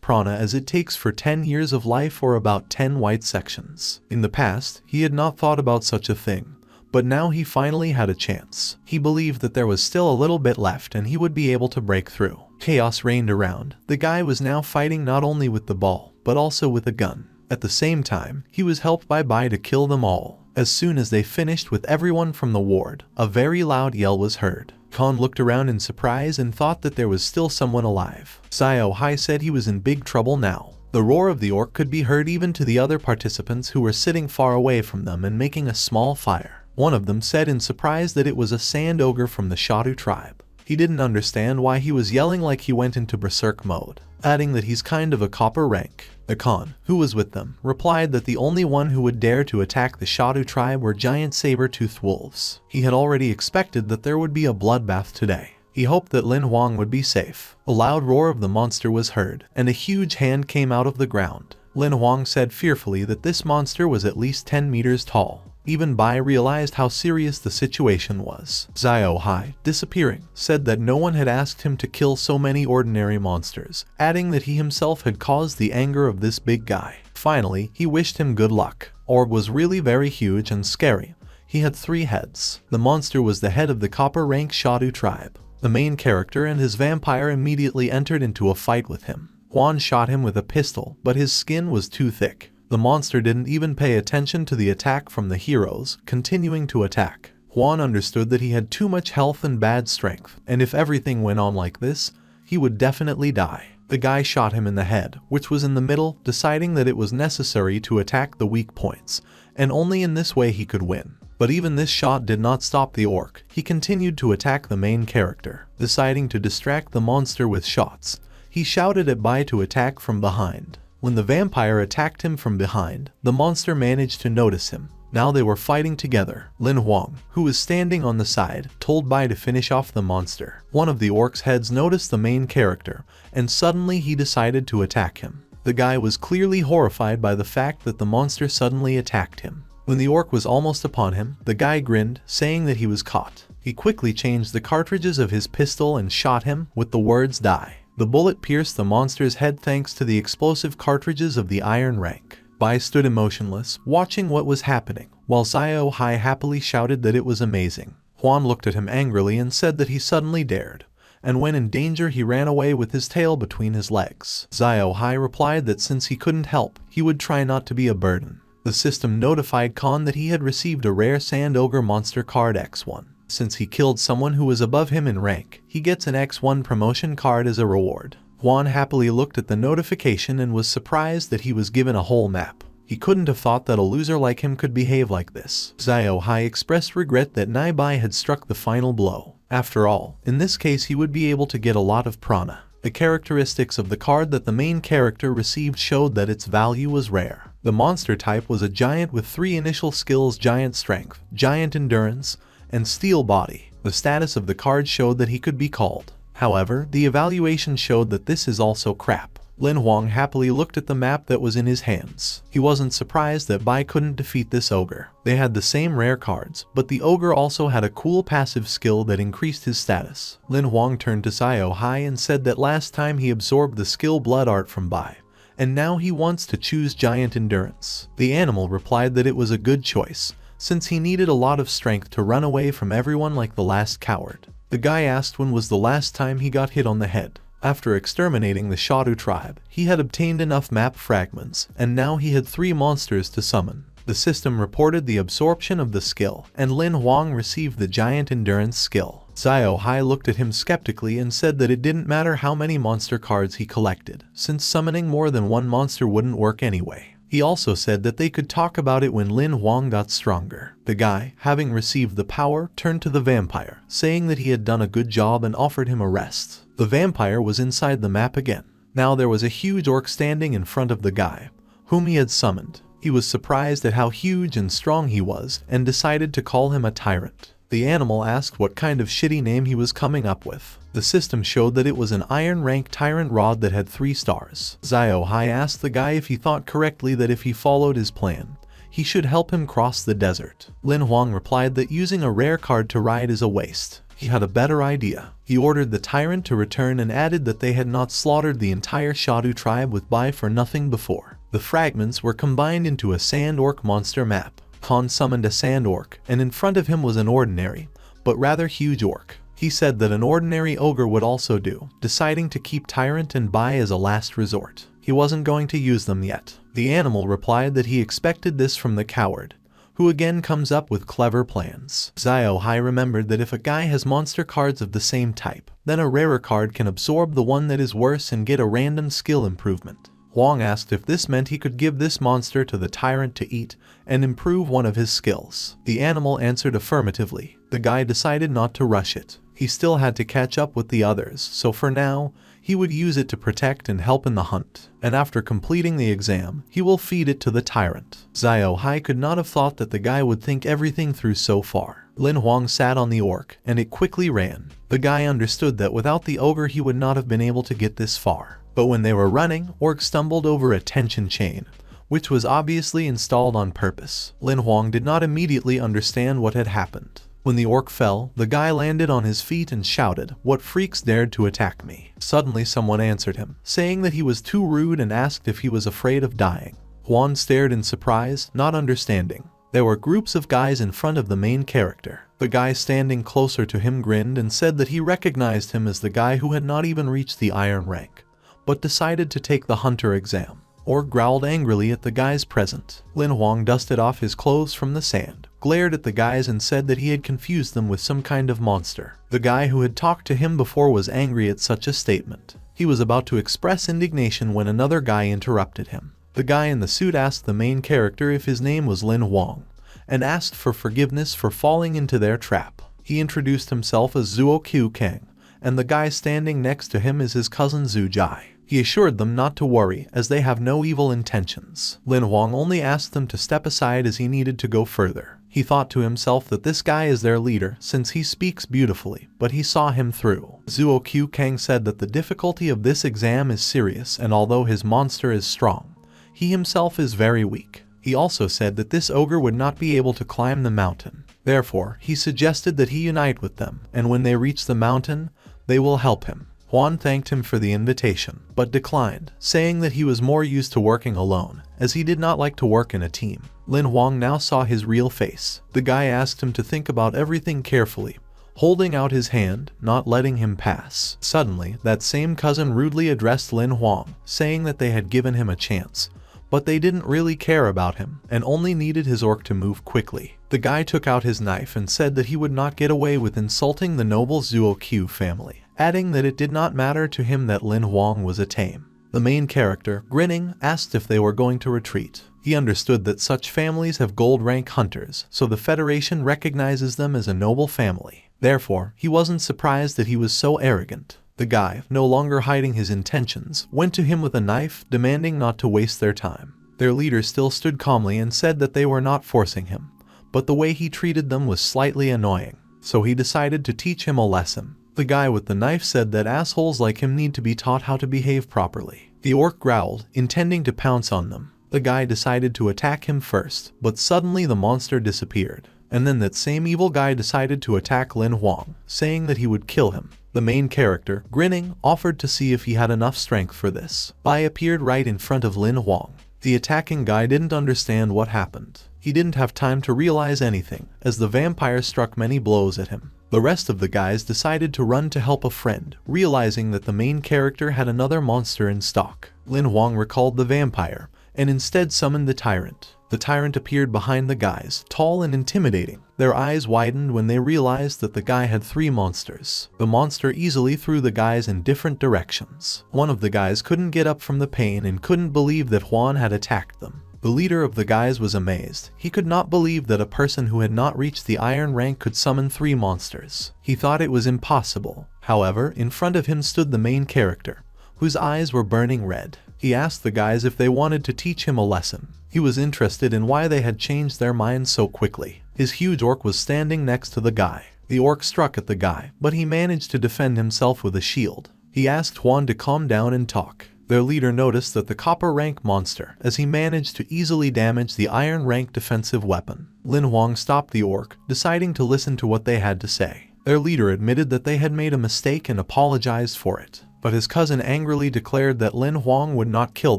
Speaker 1: prana as it takes for 10 years of life or about 10 white sections. In the past, he had not thought about such a thing, but now he finally had a chance. He believed that there was still a little bit left and he would be able to break through. Chaos reigned around. The guy was now fighting not only with the ball, but also with a gun. At the same time, he was helped by Bai to kill them all. As soon as they finished with everyone from the ward, a very loud yell was heard. Khan looked around in surprise and thought that there was still someone alive. Xiao Hai said he was in big trouble now. The roar of the orc could be heard even to the other participants who were sitting far away from them and making a small fire. One of them said in surprise that it was a sand ogre from the Shadu tribe. He didn't understand why he was yelling like he went into berserk mode, adding that he's kind of a copper rank. The Khan, who was with them, replied that the only one who would dare to attack the Shadu tribe were giant saber-toothed wolves. He had already expected that there would be a bloodbath today. He hoped that Lin Huang would be safe. A loud roar of the monster was heard, and a huge hand came out of the ground. Lin Huang said fearfully that this monster was at least 10 meters tall. Even Bai realized how serious the situation was. Xiao Hai, disappearing, said that no one had asked him to kill so many ordinary monsters, adding that he himself had caused the anger of this big guy. Finally, he wished him good luck. Orb was really very huge and scary. He had 3 heads. The monster was the head of the copper rank Shadu tribe. The main character and his vampire immediately entered into a fight with him. Huan shot him with a pistol, but his skin was too thick. The monster didn't even pay attention to the attack from the heroes, continuing to attack. Huan understood that he had too much health and bad strength, and if everything went on like this, he would definitely die. The guy shot him in the head, which was in the middle, deciding that it was necessary to attack the weak points, and only in this way he could win. But even this shot did not stop the orc. He continued to attack the main character. Deciding to distract the monster with shots, he shouted at Bai to attack from behind. When the vampire attacked him from behind, the monster managed to notice him. Now they were fighting together. Lin Huang, who was standing on the side, told Bai to finish off the monster. One of the orc's heads noticed the main character, and suddenly he decided to attack him. The guy was clearly horrified by the fact that the monster suddenly attacked him. When the orc was almost upon him, the guy grinned, saying that he was caught. He quickly changed the cartridges of his pistol and shot him with the words "die." The bullet pierced the monster's head thanks to the explosive cartridges of the iron rank. Bai stood emotionless, watching what was happening, while Xiao Hai happily shouted that it was amazing. Huan looked at him angrily and said that he suddenly dared, and when in danger he ran away with his tail between his legs. Xiao Hai replied that since he couldn't help, he would try not to be a burden. The system notified Khan that he had received a rare Sand Ogre monster card X1. Since he killed someone who was above him in rank, he gets an X1 promotion card as a reward. Huan happily looked at the notification and was surprised that he was given a whole map. He couldn't have thought that a loser like him could behave like this. Xiao Hai expressed regret that Nai Bai had struck the final blow. After all, in this case he would be able to get a lot of prana. The characteristics of the card that the main character received showed that its value was rare. The monster type was a giant with 3 initial skills: Giant Strength, Giant Endurance, and Steel Body. The status of the card showed that he could be called. However, the evaluation showed that this is also crap. Lin Huang happily looked at the map that was in his hands. He wasn't surprised that Bai couldn't defeat this ogre. They had the same rare cards, but the ogre also had a cool passive skill that increased his status. Lin Huang turned to Xiao Hai and said that last time he absorbed the skill Blood Art from Bai, and now he wants to choose Giant Endurance. The animal replied that it was a good choice, since he needed a lot of strength to run away from everyone like the last coward. The guy asked when was the last time he got hit on the head. After exterminating the Shadu tribe, he had obtained enough map fragments, and now he had 3 monsters to summon. The system reported the absorption of the skill, and Lin Huang received the Giant Endurance skill. Xiao Hai looked at him skeptically and said that it didn't matter how many monster cards he collected, since summoning more than one monster wouldn't work anyway. He also said that they could talk about it when Lin Huang got stronger. The guy, having received the power, turned to the vampire, saying that he had done a good job and offered him a rest. The vampire was inside the map again. Now there was a huge orc standing in front of the guy, whom he had summoned. He was surprised at how huge and strong he was, and decided to call him a tyrant. The animal asked what kind of shitty name he was coming up with. The system showed that it was an iron rank tyrant rod that had 3 stars. Xiao Hai asked the guy if he thought correctly that if he followed his plan, he should help him cross the desert. Lin Huang replied that using a rare card to ride is a waste. He had a better idea. He ordered the tyrant to return and added that they had not slaughtered the entire Shadu tribe with Bai for nothing before. The fragments were combined into a sand orc monster map. Khan summoned a sand orc, and in front of him was an ordinary, but rather huge orc. He said that an ordinary ogre would also do, deciding to keep Tyrant and Bai as a last resort. He wasn't going to use them yet. The animal replied that he expected this from the coward, who again comes up with clever plans. Xiao Hai remembered that if a guy has monster cards of the same type, then a rarer card can absorb the one that is worse and get a random skill improvement. Huang asked if this meant he could give this monster to the tyrant to eat and improve one of his skills. The animal answered affirmatively. The guy decided not to rush it. He still had to catch up with the others, so for now, he would use it to protect and help in the hunt. And after completing the exam, he will feed it to the tyrant. Xiao Hai could not have thought that the guy would think everything through so far. Lin Huang sat on the orc, and it quickly ran. The guy understood that without the ogre he would not have been able to get this far. But when they were running, orc stumbled over a tension chain, which was obviously installed on purpose. Lin Huang did not immediately understand what had happened. When the orc fell, the guy landed on his feet and shouted, "What freaks dared to attack me?" Suddenly someone answered him, saying that he was too rude and asked if he was afraid of dying. Huan stared in surprise, not understanding. There were groups of guys in front of the main character. The guy standing closer to him grinned and said that he recognized him as the guy who had not even reached the iron rank, but decided to take the hunter exam. Orc growled angrily at the guys present. Lin Huang dusted off his clothes from the sand, glared at the guys and said that he had confused them with some kind of monster. The guy who had talked to him before was angry at such a statement. He was about to express indignation when another guy interrupted him. The guy in the suit asked the main character if his name was Lin Huang, and asked for forgiveness for falling into their trap. He introduced himself as Zuo Qiu Kang, and the guy standing next to him is his cousin Zhu Jai. He assured them not to worry, as they have no evil intentions. Lin Huang only asked them to step aside as he needed to go further. He thought to himself that this guy is their leader since he speaks beautifully, but he saw him through. Zuo Qiu Kang said that the difficulty of this exam is serious, and although his monster is strong, he himself is very weak. He also said that this ogre would not be able to climb the mountain. Therefore, he suggested that he unite with them, and when they reach the mountain, they will help him. Juan thanked him for the invitation, but declined, saying that he was more used to working alone, as he did not like to work in a team. Lin Huang now saw his real face. The guy asked him to think about everything carefully, holding out his hand, not letting him pass. Suddenly, that same cousin rudely addressed Lin Huang, saying that they had given him a chance, but they didn't really care about him, and only needed his orc to move quickly. The guy took out his knife and said that he would not get away with insulting the noble Zuo Q family, adding that it did not matter to him that Lin Huang was a tame. The main character, grinning, asked if they were going to retreat. He understood that such families have gold rank hunters, so the Federation recognizes them as a noble family. Therefore, he wasn't surprised that he was so arrogant. The guy, no longer hiding his intentions, went to him with a knife, demanding not to waste their time. Their leader still stood calmly and said that they were not forcing him, but the way he treated them was slightly annoying, so he decided to teach him a lesson. The guy with the knife said that assholes like him need to be taught how to behave properly. The orc growled, intending to pounce on them. The guy decided to attack him first, but suddenly the monster disappeared. And then that same evil guy decided to attack Lin Huang, saying that he would kill him. The main character, grinning, offered to see if he had enough strength for this. Bai appeared right in front of Lin Huang. The attacking guy didn't understand what happened. He didn't have time to realize anything, as the vampire struck many blows at him. The rest of the guys decided to run to help a friend, realizing that the main character had another monster in stock. Lin Huang recalled the vampire, and instead summoned the tyrant. The tyrant appeared behind the guys, tall and intimidating. Their eyes widened when they realized that the guy had 3 monsters. The monster easily threw the guys in different directions. One of the guys couldn't get up from the pain and couldn't believe that Juan had attacked them. The leader of the guys was amazed. He could not believe that a person who had not reached the iron rank could summon 3 monsters. He thought it was impossible. However, in front of him stood the main character, whose eyes were burning red. He asked the guys if they wanted to teach him a lesson. He was interested in why they had changed their minds so quickly. His huge orc was standing next to the guy. The orc struck at the guy, but he managed to defend himself with a shield. He asked Juan to calm down and talk. Their leader noticed that the copper rank monster, as he managed to easily damage the iron rank defensive weapon. Lin Huang stopped the orc, deciding to listen to what they had to say. Their leader admitted that they had made a mistake and apologized for it. But his cousin angrily declared that Lin Huang would not kill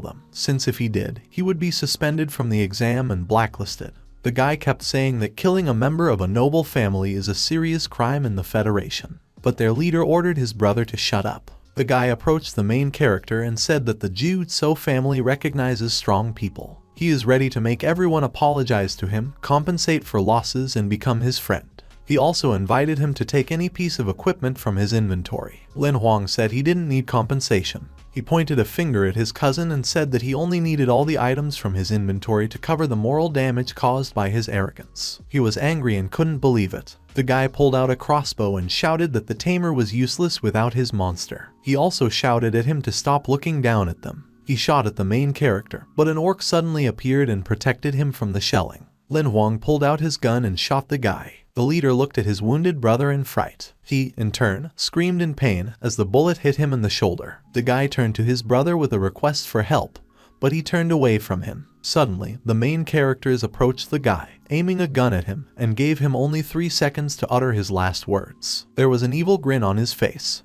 Speaker 1: them, since if he did, he would be suspended from the exam and blacklisted. The guy kept saying that killing a member of a noble family is a serious crime in the Federation. But their leader ordered his brother to shut up. The guy approached the main character and said that the Jiu-Jitsu family recognizes strong people. He is ready to make everyone apologize to him, compensate for losses, and become his friend. He also invited him to take any piece of equipment from his inventory. Lin Huang said he didn't need compensation. He pointed a finger at his cousin and said that he only needed all the items from his inventory to cover the moral damage caused by his arrogance. He was angry and couldn't believe it. The guy pulled out a crossbow and shouted that the tamer was useless without his monster. He also shouted at him to stop looking down at them. He shot at the main character, but an orc suddenly appeared and protected him from the shelling. Lin Huang pulled out his gun and shot the guy. The leader looked at his wounded brother in fright. He, in turn, screamed in pain as the bullet hit him in the shoulder. The guy turned to his brother with a request for help, but he turned away from him. Suddenly, the main characters approached the guy, aiming a gun at him, and gave him only 3 seconds to utter his last words. There was an evil grin on his face.